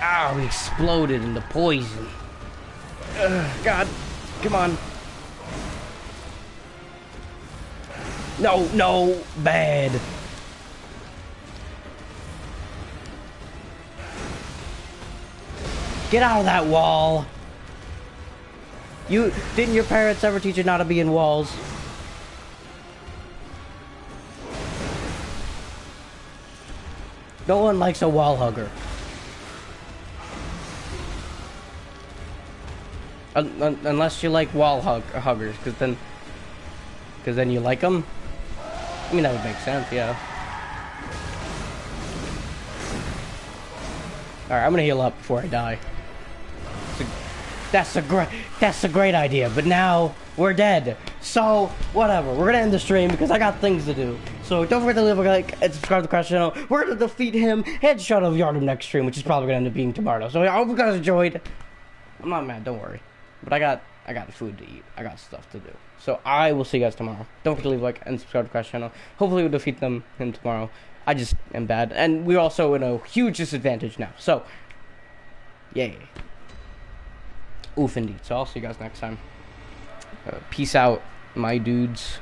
Ow, he exploded into poison. God, come on. No, no, bad. Get out of that wall. Didn't your parents ever teach you not to be in walls? No one likes a wall hugger. Unless you like wall huggers, because then you like them. I mean, that would make sense, yeah. All right, I'm gonna heal up before I die. That's a great idea, but now we're dead. So, whatever. We're gonna end the stream because I got things to do. So, don't forget to leave a like and subscribe to the Crash channel. We're gonna defeat him and shut up Yard him next stream, which is probably gonna end up being tomorrow. So, I hope you guys enjoyed. I'm not mad, don't worry. But I got food to eat. I got stuff to do. So, I will see you guys tomorrow. Don't forget to leave a like and subscribe to the Crash channel. Hopefully, we'll defeat him tomorrow. I just am bad. And we're also in a huge disadvantage now. So, yay. Oof indeed. So I'll see you guys next time. Peace out, my dudes.